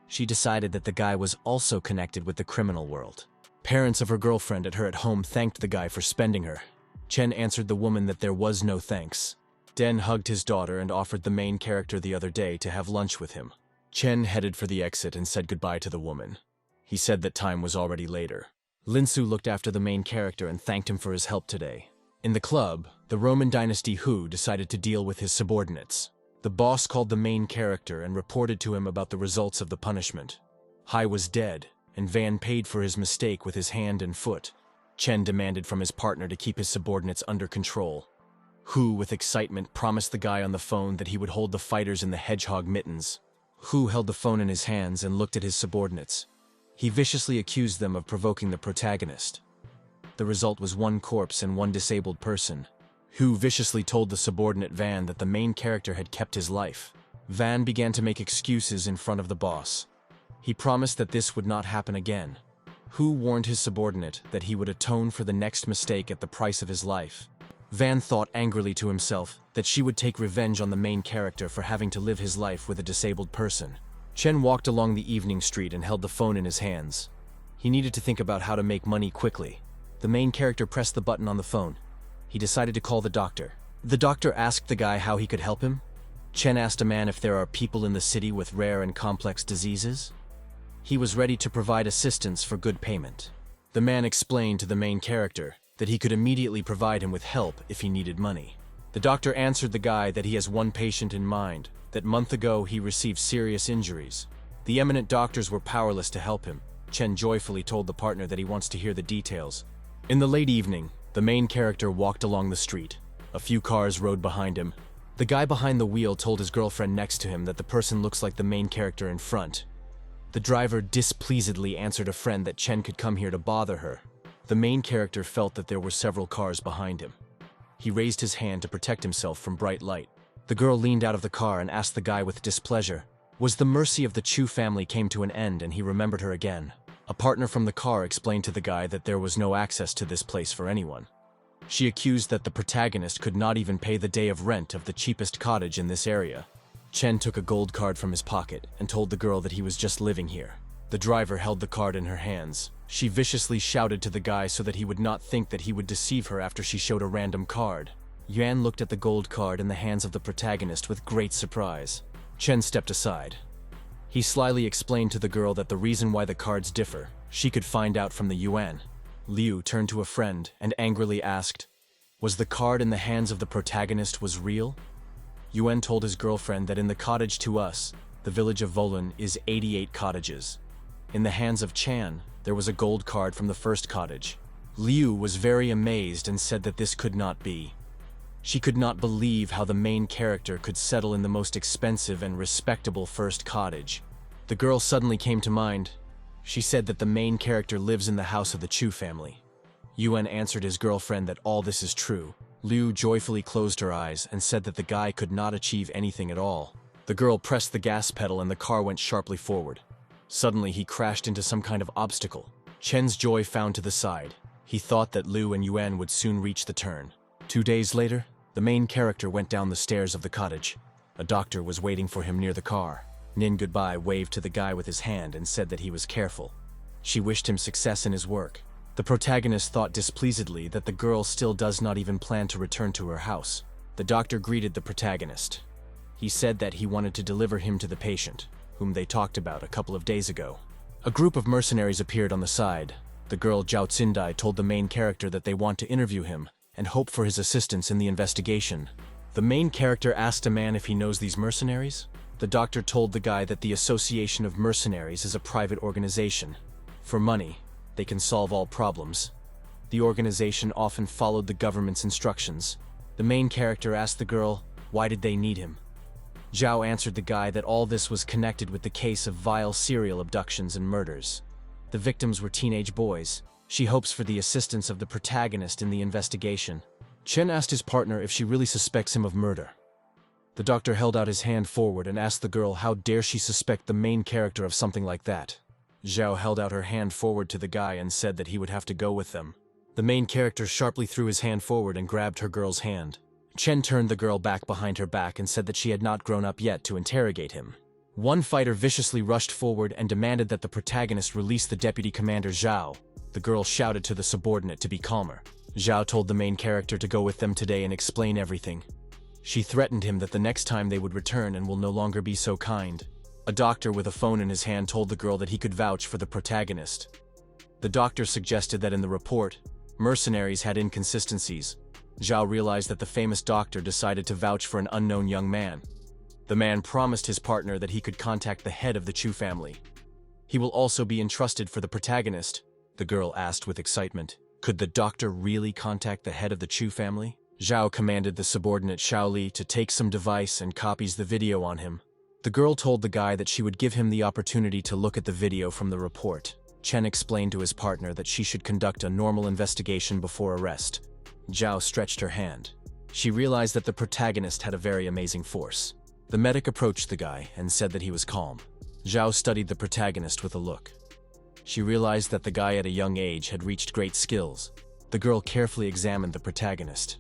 She decided that the guy was also connected with the criminal world. Parents of her girlfriend at her at home thanked the guy for spending her. Chen answered the woman that there was no thanks. Den hugged his daughter and offered the main character the other day to have lunch with him. Chen headed for the exit and said goodbye to the woman. He said that time was already later. Linsu looked after the main character and thanked him for his help today. In the club, the Roman dynasty Hu decided to deal with his subordinates. The boss called the main character and reported to him about the results of the punishment. Hai was dead, and Van paid for his mistake with his hand and foot. Chen demanded from his partner to keep his subordinates under control. Hu, with excitement, promised the guy on the phone that he would hold the fighters in the hedgehog mittens. Hu held the phone in his hands and looked at his subordinates. He viciously accused them of provoking the protagonist. The result was one corpse and one disabled person. Hu viciously told the subordinate Van that the main character had kept his life. Van began to make excuses in front of the boss. He promised that this would not happen again. Hu warned his subordinate that he would atone for the next mistake at the price of his life. Van thought angrily to himself that she would take revenge on the main character for having to live his life with a disabled person. Chen walked along the evening street and held the phone in his hands. He needed to think about how to make money quickly. The main character pressed the button on the phone. He decided to call the doctor. The doctor asked the guy how he could help him. Chen asked a man if there are people in the city with rare and complex diseases. He was ready to provide assistance for good payment. The man explained to the main character that he could immediately provide him with help if he needed money. The doctor answered the guy that he has one patient in mind, that month ago he received serious injuries. The eminent doctors were powerless to help him. Chen joyfully told the partner that he wants to hear the details. In the late evening, the main character walked along the street. A few cars rode behind him. The guy behind the wheel told his girlfriend next to him that the person looks like the main character in front. The driver displeasedly answered a friend that Chen could come here to bother her. The main character felt that there were several cars behind him. He raised his hand to protect himself from bright light. The girl leaned out of the car and asked the guy with displeasure. Was the mercy of the Chu family came to an end and he remembered her again. A partner from the car explained to the guy that there was no access to this place for anyone. She accused that the protagonist could not even pay the day of rent of the cheapest cottage in this area. Chen took a gold card from his pocket and told the girl that he was just living here. The driver held the card in her hands. She viciously shouted to the guy so that he would not think that he would deceive her after she showed a random card. Yuan looked at the gold card in the hands of the protagonist with great surprise. Chen stepped aside. He slyly explained to the girl that the reason why the cards differ, she could find out from the Yuan. Liu turned to a friend and angrily asked, "Was the card in the hands of the protagonist was real?" Yuan told his girlfriend that in the cottage to us, the village of Volin is 88 cottages. In the hands of Chan, there was a gold card from the first cottage. Liu was very amazed and said that this could not be. She could not believe how the main character could settle in the most expensive and respectable first cottage. The girl suddenly came to mind. She said that the main character lives in the house of the Chu family. Yuan answered his girlfriend that all this is true. Liu joyfully closed her eyes and said that the guy could not achieve anything at all. The girl pressed the gas pedal and the car went sharply forward. Suddenly he crashed into some kind of obstacle. Chen's joy found to the side. He thought that Liu and Yuan would soon reach the turn. 2 days later, the main character went down the stairs of the cottage. A doctor was waiting for him near the car. Nin Goodbye waved to the guy with his hand and said that he was careful. She wished him success in his work. The protagonist thought displeasedly that the girl still does not even plan to return to her house. The doctor greeted the protagonist. He said that he wanted to deliver him to the patient, whom they talked about a couple of days ago. A group of mercenaries appeared on the side. The girl Zhao Tsindai told the main character that they want to interview him and hope for his assistance in the investigation. The main character asked a man if he knows these mercenaries. The doctor told the guy that the Association of Mercenaries is a private organization. For money, they can solve all problems. The organization often followed the government's instructions. The main character asked the girl, why did they need him? Zhao answered the guy that all this was connected with the case of vile serial abductions and murders. The victims were teenage boys. She hopes for the assistance of the protagonist in the investigation. Chen asked his partner if she really suspects him of murder. The doctor held out his hand forward and asked the girl how dare she suspect the main character of something like that. Zhao held out her hand forward to the guy and said that he would have to go with them. The main character sharply threw his hand forward and grabbed her girl's hand. Chen turned the girl back behind her back and said that she had not grown up yet to interrogate him. One fighter viciously rushed forward and demanded that the protagonist release the deputy commander Zhao. The girl shouted to the subordinate to be calmer. Zhao told the main character to go with them today and explain everything. She threatened him that the next time they would return and will no longer be so kind. A doctor with a phone in his hand told the girl that he could vouch for the protagonist. The doctor suggested that in the report, mercenaries had inconsistencies. Zhao realized that the famous doctor decided to vouch for an unknown young man. The man promised his partner that he could contact the head of the Chu family. He will also be entrusted for the protagonist, the girl asked with excitement. Could the doctor really contact the head of the Chu family? Zhao commanded the subordinate Shaoli to take some device and copies the video on him. The girl told the guy that she would give him the opportunity to look at the video from the report. Chen explained to his partner that she should conduct a normal investigation before arrest. Zhao stretched her hand. She realized that the protagonist had a very amazing force. The medic approached the guy and said that he was calm. Zhao studied the protagonist with a look. She realized that the guy at a young age had reached great skills. The girl carefully examined the protagonist.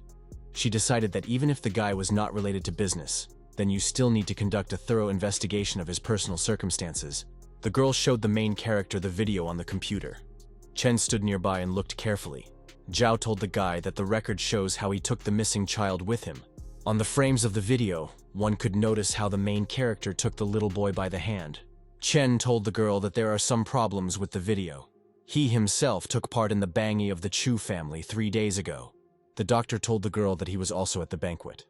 She decided that even if the guy was not related to business, then you still need to conduct a thorough investigation of his personal circumstances. The girl showed the main character the video on the computer. Chen stood nearby and looked carefully. Zhao told the guy that the record shows how he took the missing child with him. On the frames of the video, one could notice how the main character took the little boy by the hand. Chen told the girl that there are some problems with the video. He himself took part in the banging of the Chu family 3 days ago. The doctor told the girl that he was also at the banquet.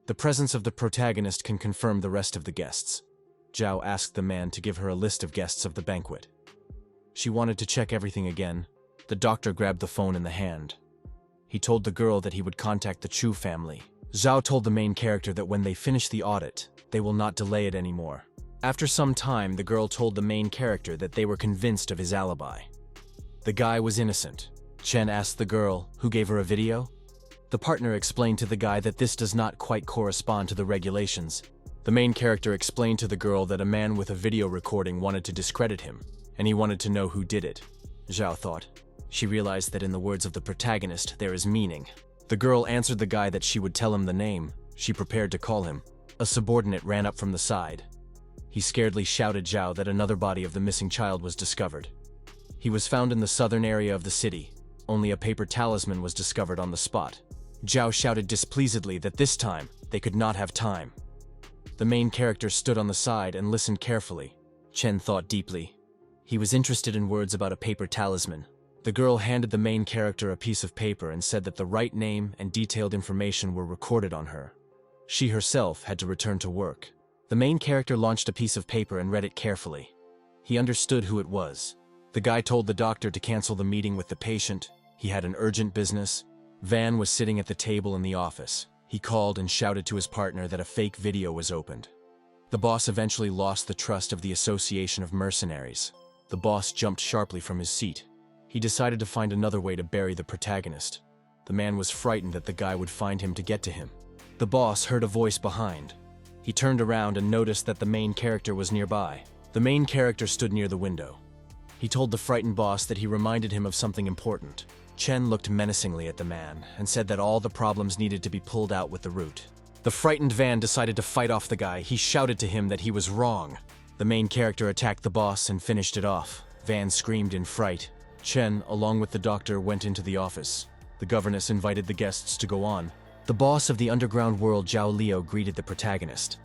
The presence of the protagonist can confirm the rest of the guests. Zhao asked the man to give her a list of guests of the banquet. She wanted to check everything again. The doctor grabbed the phone in the hand. He told the girl that he would contact the Chu family. Zhao told the main character that when they finish the audit, they will not delay it anymore. After some time, the girl told the main character that they were convinced of his alibi. The guy was innocent. Chen asked the girl, who gave her a video? The partner explained to the guy that this does not quite correspond to the regulations. The main character explained to the girl that a man with a video recording wanted to discredit him, and he wanted to know who did it. Zhao thought. She realized that in the words of the protagonist, there is meaning. The girl answered the guy that she would tell him the name. She prepared to call him. A subordinate ran up from the side. He scaredly shouted Zhao that another body of the missing child was discovered. He was found in the southern area of the city. Only a paper talisman was discovered on the spot. Zhao shouted displeasedly that this time, they could not have time. The main character stood on the side and listened carefully. Chen thought deeply. He was interested in words about a paper talisman. The girl handed the main character a piece of paper and said that the right name and detailed information were recorded on her. She herself had to return to work. The main character launched a piece of paper and read it carefully. He understood who it was. The guy told the doctor to cancel the meeting with the patient. He had an urgent business. Van was sitting at the table in the office. He called and shouted to his partner that a fake video was opened. The boss eventually lost the trust of the Association of Mercenaries. The boss jumped sharply from his seat. He decided to find another way to bury the protagonist. The man was frightened that the guy would find him to get to him. The boss heard a voice behind. He turned around and noticed that the main character was nearby. The main character stood near the window. He told the frightened boss that he reminded him of something important. Chen looked menacingly at the man and said that all the problems needed to be pulled out with the root. The frightened Van decided to fight off the guy. He shouted to him that he was wrong. The main character attacked the boss and finished it off. Van screamed in fright. Chen, along with the doctor, went into the office. The governess invited the guests to go on. The boss of the underground world, Zhao Liu, greeted the protagonist.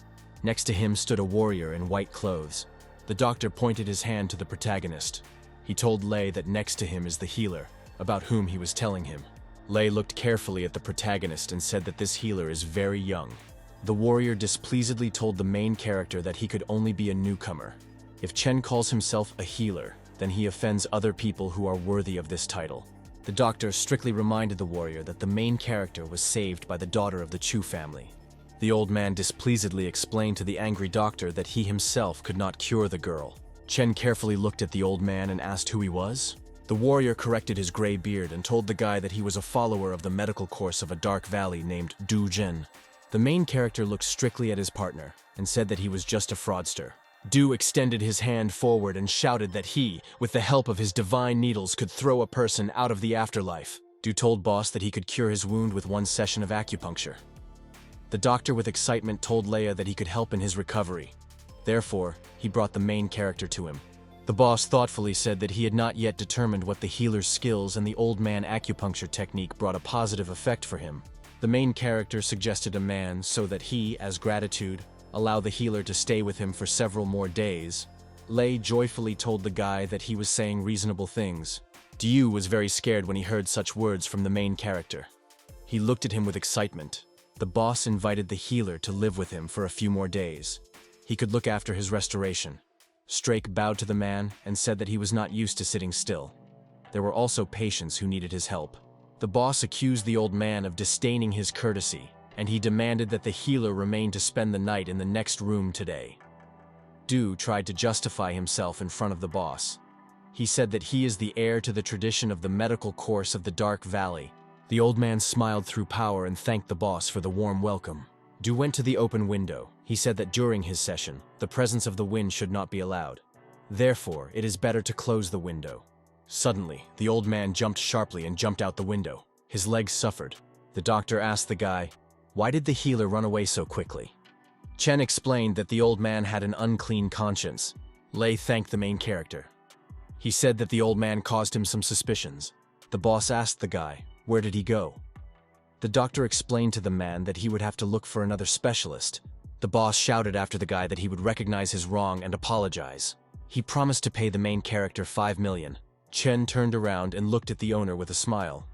Next to him stood a warrior in white clothes. The doctor pointed his hand to the protagonist. He told Lei that next to him is the healer, about whom he was telling him. Lei looked carefully at the protagonist and said that this healer is very young. The warrior displeasedly told the main character that he could only be a newcomer. If Chen calls himself a healer, then he offends other people who are worthy of this title. The doctor strictly reminded the warrior that the main character was saved by the daughter of the Chu family. The old man displeasedly explained to the angry doctor that he himself could not cure the girl. Chen carefully looked at the old man and asked who he was. The warrior corrected his gray beard and told the guy that he was a follower of the medical course of a dark valley named Du Jin. The main character looked strictly at his partner and said that he was just a fraudster. Du extended his hand forward and shouted that he, with the help of his divine needles, could throw a person out of the afterlife. Du told boss that he could cure his wound with one session of acupuncture. The doctor with excitement told Leia that he could help in his recovery. Therefore, he brought the main character to him. The boss thoughtfully said that he had not yet determined what the healer's skills and the old man acupuncture technique brought a positive effect for him. The main character suggested a man so that he, as gratitude, allow the healer to stay with him for several more days. Lei joyfully told the guy that he was saying reasonable things. Diu was very scared when he heard such words from the main character. He looked at him with excitement. The boss invited the healer to live with him for a few more days. He could look after his restoration. Strake bowed to the man and said that he was not used to sitting still. There were also patients who needed his help. The boss accused the old man of disdaining his courtesy, and he demanded that the healer remain to spend the night in the next room today. Du tried to justify himself in front of the boss. He said that he is the heir to the tradition of the medical course of the Dark Valley. The old man smiled through power and thanked the boss for the warm welcome. Du went to the open window. He said that during his session, the presence of the wind should not be allowed. Therefore, it is better to close the window. Suddenly, the old man jumped sharply and jumped out the window. His legs suffered. The doctor asked the guy, "Why did the healer run away so quickly?" Chen explained that the old man had an unclean conscience. Lei thanked the main character. He said that the old man caused him some suspicions. The boss asked the guy, where did he go? The doctor explained to the man that he would have to look for another specialist. The boss shouted after the guy that he would recognize his wrong and apologize. He promised to pay the main character 5 million. Chen turned around and looked at the owner with a smile.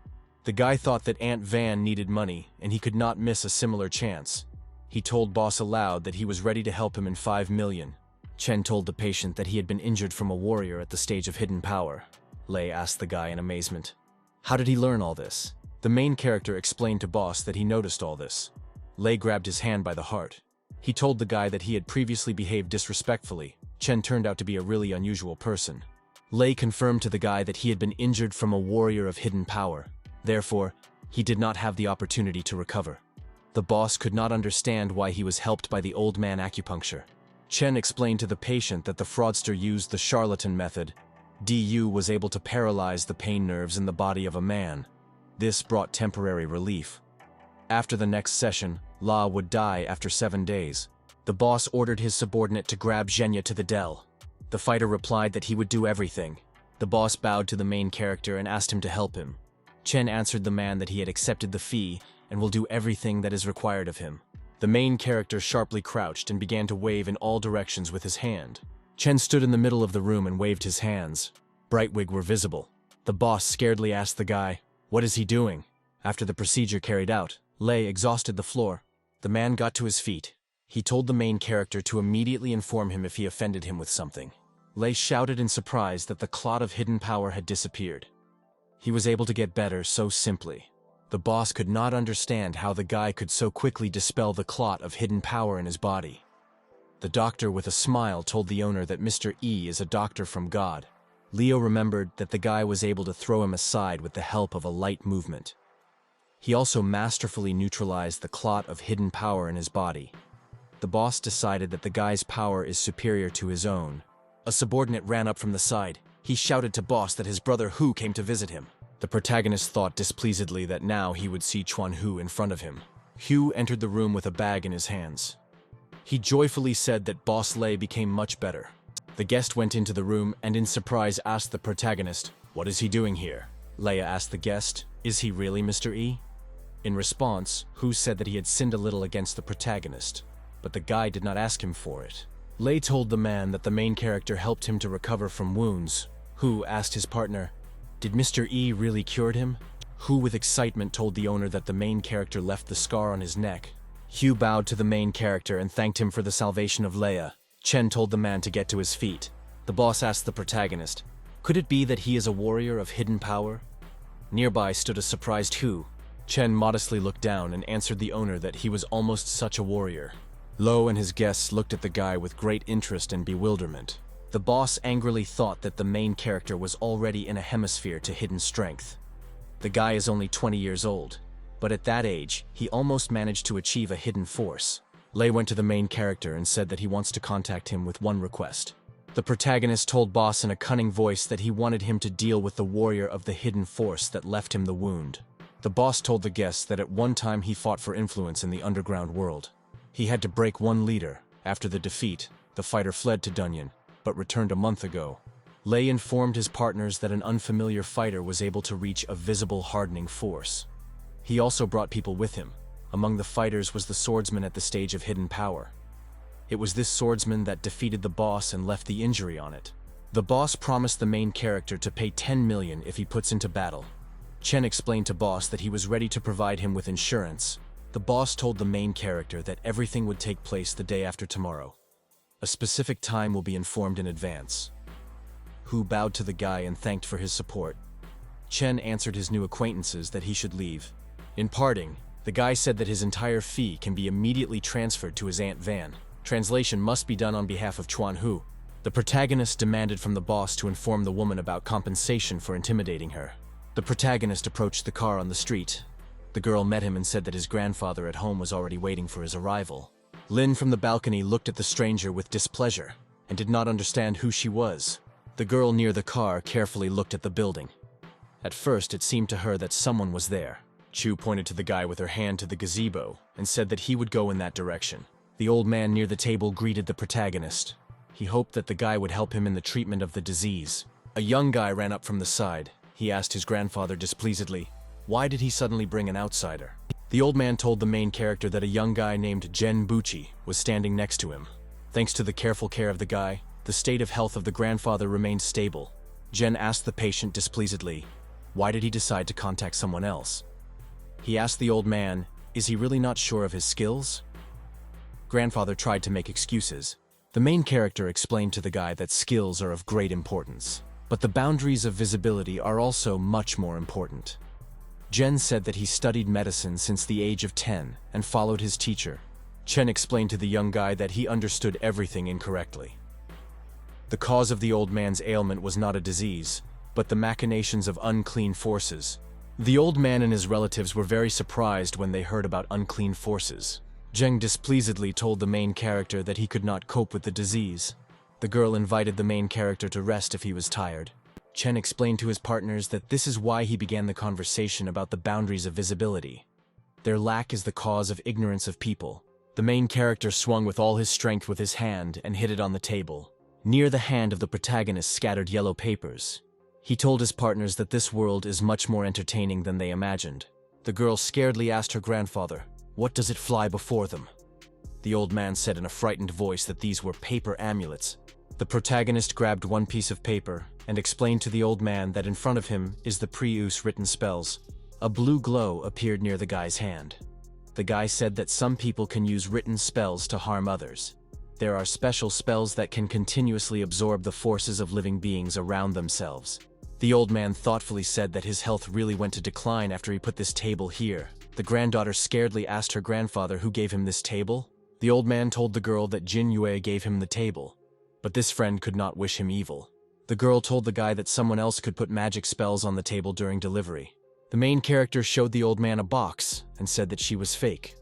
The guy thought that Aunt Van needed money and he could not miss a similar chance. He told boss aloud that he was ready to help him in 5 million. Chen told the patient that he had been injured from a warrior at the stage of hidden power. Lei asked the guy in amazement. How did he learn all this? The main character explained to boss that he noticed all this. Lei grabbed his hand by the heart. He told the guy that he had previously behaved disrespectfully. Chen turned out to be a really unusual person. Lei confirmed to the guy that he had been injured from a warrior of hidden power. Therefore, he did not have the opportunity to recover. The boss could not understand why he was helped by the old man acupuncture. Chen explained to the patient that the fraudster used the charlatan method. Du was able to paralyze the pain nerves in the body of a man. This brought temporary relief. After the next session, La would die after 7 days. The boss ordered his subordinate to grab Zhenya to the dell. The fighter replied that he would do everything. The boss bowed to the main character and asked him to help him. Chen answered the man that he had accepted the fee and will do everything that is required of him. The main character sharply crouched and began to wave in all directions with his hand. Chen stood in the middle of the room and waved his hands. Brightwig were visible. The boss scaredly asked the guy, "What is he doing?" After the procedure carried out, Lei exhausted the floor. The man got to his feet. He told the main character to immediately inform him if he offended him with something. Lei shouted in surprise that the clot of hidden power had disappeared. He was able to get better so simply. The boss could not understand how the guy could so quickly dispel the clot of hidden power in his body. The doctor with a smile told the owner that Mr. E is a doctor from God. Leo remembered that the guy was able to throw him aside with the help of a light movement. He also masterfully neutralized the clot of hidden power in his body. The boss decided that the guy's power is superior to his own. A subordinate ran up from the side. He shouted to boss that his brother Hu came to visit him. The protagonist thought displeasedly that now he would see Chuan Hu in front of him. Hu entered the room with a bag in his hands. He joyfully said that Boss Lei became much better. The guest went into the room and in surprise asked the protagonist, "What is he doing here?" Leia asked the guest, "Is he really Mr. E?" In response, Hu said that he had sinned a little against the protagonist, but the guy did not ask him for it. Lei told the man that the main character helped him to recover from wounds. Hu asked his partner, "Did Mr. E really cured him?" Hu with excitement told the owner that the main character left the scar on his neck. Hu bowed to the main character and thanked him for the salvation of Leia. Chen told the man to get to his feet. The boss asked the protagonist, "Could it be that he is a warrior of hidden power?" Nearby stood a surprised Hu. Chen modestly looked down and answered the owner that he was almost such a warrior. Lo and his guests looked at the guy with great interest and bewilderment. The boss angrily thought that the main character was already in a hemisphere to hidden strength. The guy is only 20 years old, but at that age, he almost managed to achieve a hidden force. Lei went to the main character and said that he wants to contact him with one request. The protagonist told boss in a cunning voice that he wanted him to deal with the warrior of the hidden force that left him the wound. The boss told the guests that at one time he fought for influence in the underground world. He had to break one leader. After the defeat, the fighter fled to Dunyan, but returned a month ago. Lei informed his partners that an unfamiliar fighter was able to reach a visible hardening force. He also brought people with him. Among the fighters was the swordsman at the stage of hidden power. It was this swordsman that defeated the boss and left the injury on it. The boss promised the main character to pay 10 million if he puts into battle. Chen explained to boss that he was ready to provide him with insurance. The boss told the main character that everything would take place the day after tomorrow. A specific time will be informed in advance. Hu bowed to the guy and thanked for his support. Chen answered his new acquaintances that he should leave. In parting, the guy said that his entire fee can be immediately transferred to his Aunt Van. Translation must be done on behalf of Chuan Hu. The protagonist demanded from the boss to inform the woman about compensation for intimidating her. The protagonist approached the car on the street. The girl met him and said that his grandfather at home was already waiting for his arrival. Lin from the balcony looked at the stranger with displeasure and did not understand who she was. The girl near the car carefully looked at the building. At first, it seemed to her that someone was there. Chu pointed to the guy with her hand to the gazebo and said that he would go in that direction. The old man near the table greeted the protagonist. He hoped that the guy would help him in the treatment of the disease. A young guy ran up from the side. He asked his grandfather displeasedly, why did he suddenly bring an outsider? The old man told the main character that a young guy named Jen Buchi was standing next to him. Thanks to the careful care of the guy, the state of health of the grandfather remained stable. Jen asked the patient displeasedly, why did he decide to contact someone else? He asked the old man, is he really not sure of his skills? Grandfather tried to make excuses. The main character explained to the guy that skills are of great importance, but the boundaries of visibility are also much more important. Jen said that he studied medicine since the age of 10 and followed his teacher. Chen explained to the young guy that he understood everything incorrectly. The cause of the old man's ailment was not a disease, but the machinations of unclean forces. The old man and his relatives were very surprised when they heard about unclean forces. Zheng displeasedly told the main character that he could not cope with the disease. The girl invited the main character to rest if he was tired. Chen explained to his partners that this is why he began the conversation about the boundaries of visibility. Their lack is the cause of ignorance of people. The main character swung with all his strength with his hand and hit it on the table. Near the hand of the protagonist scattered yellow papers. He told his partners that this world is much more entertaining than they imagined. The girl scaredly asked her grandfather, "What does it fly before them?" The old man said in a frightened voice that these were paper amulets. The protagonist grabbed one piece of paper and explained to the old man that in front of him is the pre-use written spells. A blue glow appeared near the guy's hand. The guy said that some people can use written spells to harm others. There are special spells that can continuously absorb the forces of living beings around themselves. The old man thoughtfully said that his health really went to decline after he put this table here. The granddaughter scaredly asked her grandfather who gave him this table. The old man told the girl that Jin Yue gave him the table, but this friend could not wish him evil. The girl told the guy that someone else could put magic spells on the table during delivery. The main character showed the old man a box and said that she was fake.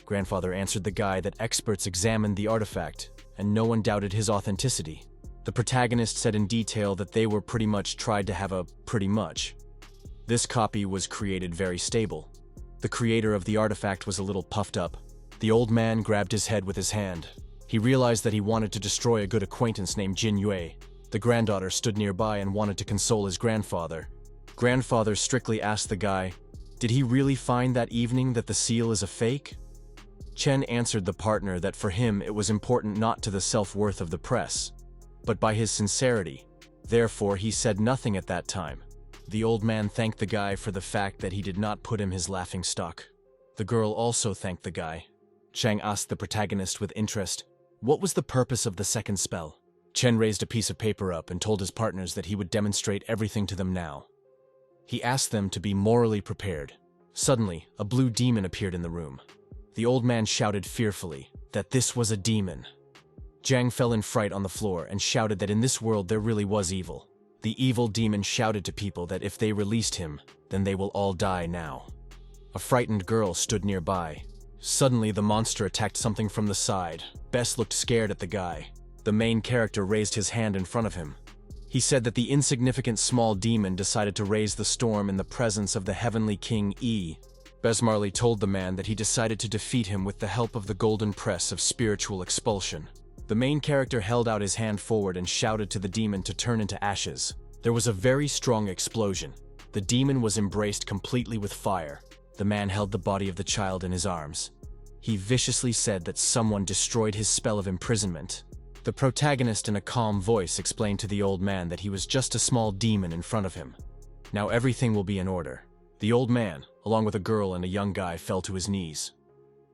Grandfather answered the guy that experts examined the artifact and no one doubted his authenticity. The protagonist said in detail that they were pretty much tried to have a pretty much. This copy was created very stable. The creator of the artifact was a little puffed up. The old man grabbed his head with his hand. He realized that he wanted to destroy a good acquaintance named Jin Yue. The granddaughter stood nearby and wanted to console his grandfather. Grandfather strictly asked the guy, "Did he really find that evening that the seal is a fake?" Chen answered the partner that for him it was important not to the self-worth of the press, but by his sincerity. Therefore, he said nothing at that time. The old man thanked the guy for the fact that he did not put him his laughingstock. The girl also thanked the guy. Chang asked the protagonist with interest, "What was the purpose of the second spell?" Chen raised a piece of paper up and told his partners that he would demonstrate everything to them now. He asked them to be morally prepared. Suddenly, a blue demon appeared in the room. The old man shouted fearfully that this was a demon. Zhang fell in fright on the floor and shouted that in this world there really was evil. The evil demon shouted to people that if they released him, then they will all die now. A frightened girl stood nearby. Suddenly, the monster attacked something from the side. Bess looked scared at the guy. The main character raised his hand in front of him. He said that the insignificant small demon decided to raise the storm in the presence of the heavenly king Yi. Besmarley told the man that he decided to defeat him with the help of the golden press of spiritual expulsion. The main character held out his hand forward and shouted to the demon to turn into ashes. There was a very strong explosion. The demon was embraced completely with fire. The man held the body of the child in his arms. He viciously said that someone destroyed his spell of imprisonment. The protagonist in a calm voice explained to the old man that he was just a small demon in front of him. Now everything will be in order. The old man, along with a girl and a young guy, fell to his knees.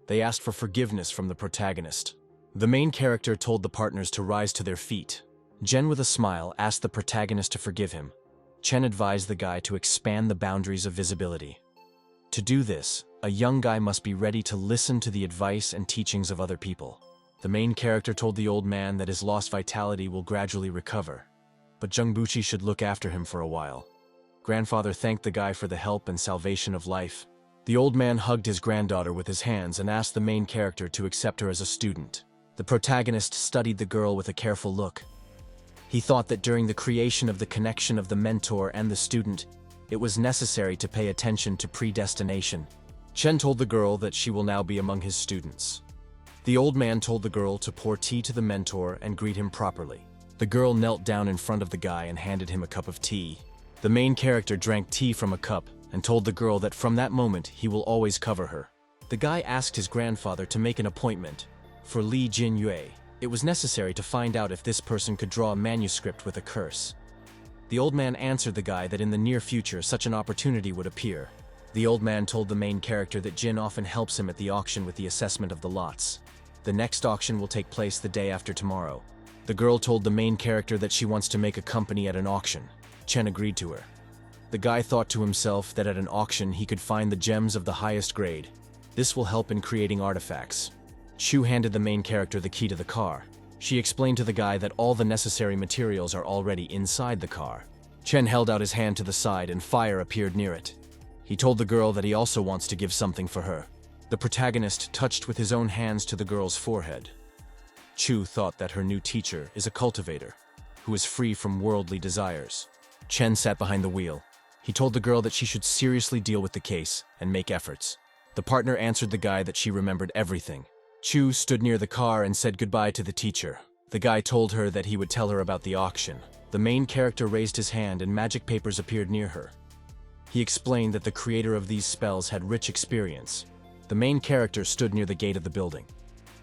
They asked for forgiveness from the protagonist. The main character told the partners to rise to their feet. Jen, with a smile, asked the protagonist to forgive him. Chen advised the guy to expand the boundaries of visibility. To do this, a young guy must be ready to listen to the advice and teachings of other people. The main character told the old man that his lost vitality will gradually recover, but Zhengbuchi should look after him for a while. Grandfather thanked the guy for the help and salvation of life. The old man hugged his granddaughter with his hands and asked the main character to accept her as a student. The protagonist studied the girl with a careful look. He thought that during the creation of the connection of the mentor and the student, it was necessary to pay attention to predestination. Chen told the girl that she will now be among his students. The old man told the girl to pour tea to the mentor and greet him properly. The girl knelt down in front of the guy and handed him a cup of tea. The main character drank tea from a cup and told the girl that from that moment he will always cover her. The guy asked his grandfather to make an appointment for Li Jinyue. It was necessary to find out if this person could draw a manuscript with a curse. The old man answered the guy that in the near future such an opportunity would appear. The old man told the main character that Jin often helps him at the auction with the assessment of the lots. The next auction will take place the day after tomorrow. The girl told the main character that she wants to make a company at an auction. Chen agreed to her. The guy thought to himself that at an auction he could find the gems of the highest grade. This will help in creating artifacts. Chu handed the main character the key to the car. She explained to the guy that all the necessary materials are already inside the car. Chen held out his hand to the side and fire appeared near it. He told the girl that he also wants to give something for her. The protagonist touched with his own hands to the girl's forehead. Chu thought that her new teacher is a cultivator, who is free from worldly desires. Chen sat behind the wheel. He told the girl that she should seriously deal with the case and make efforts. The partner answered the guy that she remembered everything. Chu stood near the car and said goodbye to the teacher. The guy told her that he would tell her about the auction. The main character raised his hand and magic papers appeared near her. He explained that the creator of these spells had rich experience. The main character stood near the gate of the building.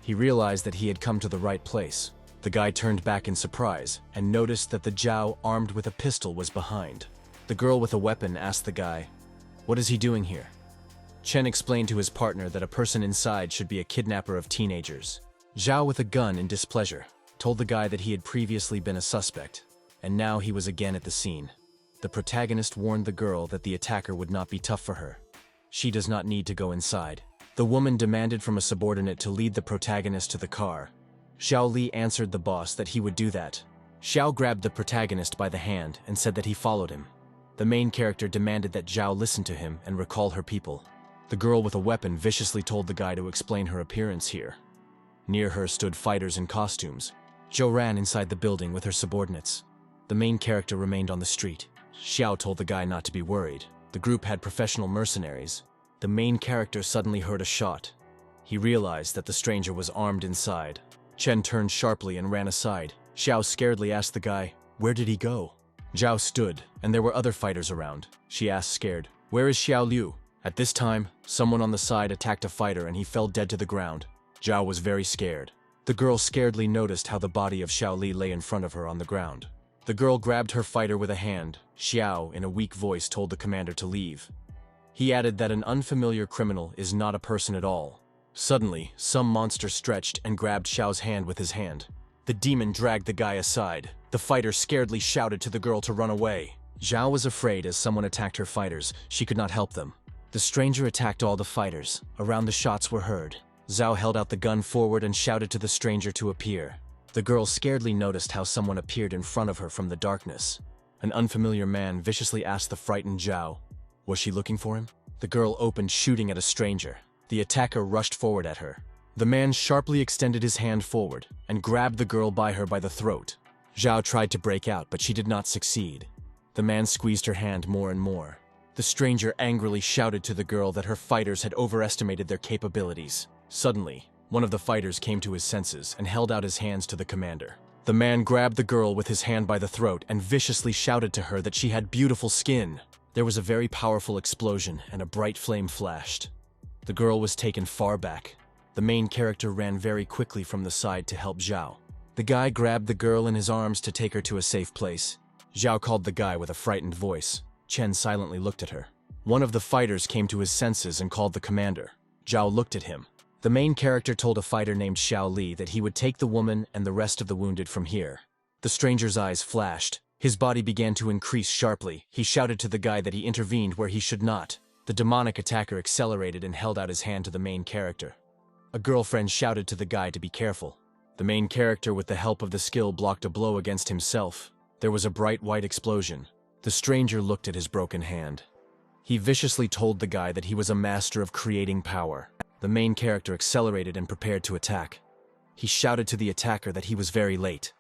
He realized that he had come to the right place. The guy turned back in surprise and noticed that the Zhao armed with a pistol was behind. The girl with a weapon asked the guy, "What is he doing here?" Chen explained to his partner that a person inside should be a kidnapper of teenagers. Zhao, with a gun in displeasure, told the guy that he had previously been a suspect, and now he was again at the scene. The protagonist warned the girl that the attacker would not be tough for her. She does not need to go inside. The woman demanded from a subordinate to lead the protagonist to the car. Xiao Li answered the boss that he would do that. Xiao grabbed the protagonist by the hand and said that he followed him. The main character demanded that Zhao listen to him and recall her people. The girl with a weapon viciously told the guy to explain her appearance here. Near her stood fighters in costumes. Zhou ran inside the building with her subordinates. The main character remained on the street. Xiao told the guy not to be worried. The group had professional mercenaries. The main character suddenly heard a shot. He realized that the stranger was armed inside. Chen turned sharply and ran aside. Xiao scaredly asked the guy, "Where did he go?" Zhao stood, and there were other fighters around. She asked scared, "Where is Xiao Liu?" At this time, someone on the side attacked a fighter and he fell dead to the ground. Zhao was very scared. The girl scaredly noticed how the body of Xiao Li lay in front of her on the ground. The girl grabbed her fighter with a hand. Xiao, in a weak voice, told the commander to leave. He added that an unfamiliar criminal is not a person at all. Suddenly, some monster stretched and grabbed Xiao's hand with his hand. The demon dragged the guy aside. The fighter scaredly shouted to the girl to run away. Zhao was afraid as someone attacked her fighters. She could not help them. The stranger attacked all the fighters. Around the shots were heard. Zhao held out the gun forward and shouted to the stranger to appear. The girl scaredly noticed how someone appeared in front of her from the darkness. An unfamiliar man viciously asked the frightened Zhao, "Was she looking for him?" The girl opened shooting at a stranger. The attacker rushed forward at her. The man sharply extended his hand forward and grabbed the girl by the throat. Zhao tried to break out, but she did not succeed. The man squeezed her hand more and more. The stranger angrily shouted to the girl that her fighters had overestimated their capabilities. Suddenly, one of the fighters came to his senses and held out his hands to the commander. The man grabbed the girl with his hand by the throat and viciously shouted to her that she had beautiful skin. There was a very powerful explosion and a bright flame flashed. The girl was taken far back. The main character ran very quickly from the side to help Zhao. The guy grabbed the girl in his arms to take her to a safe place. Zhao called the guy with a frightened voice. Chen silently looked at her. One of the fighters came to his senses and called the commander. Zhao looked at him. The main character told a fighter named Xiao Li that he would take the woman and the rest of the wounded from here. The stranger's eyes flashed. His body began to increase sharply. He shouted to the guy that he intervened where he should not. The demonic attacker accelerated and held out his hand to the main character. A girlfriend shouted to the guy to be careful. The main character, with the help of the skill, blocked a blow against himself. There was a bright white explosion. The stranger looked at his broken hand. He viciously told the guy that he was a master of creating power. The main character accelerated and prepared to attack. He shouted to the attacker that he was very late.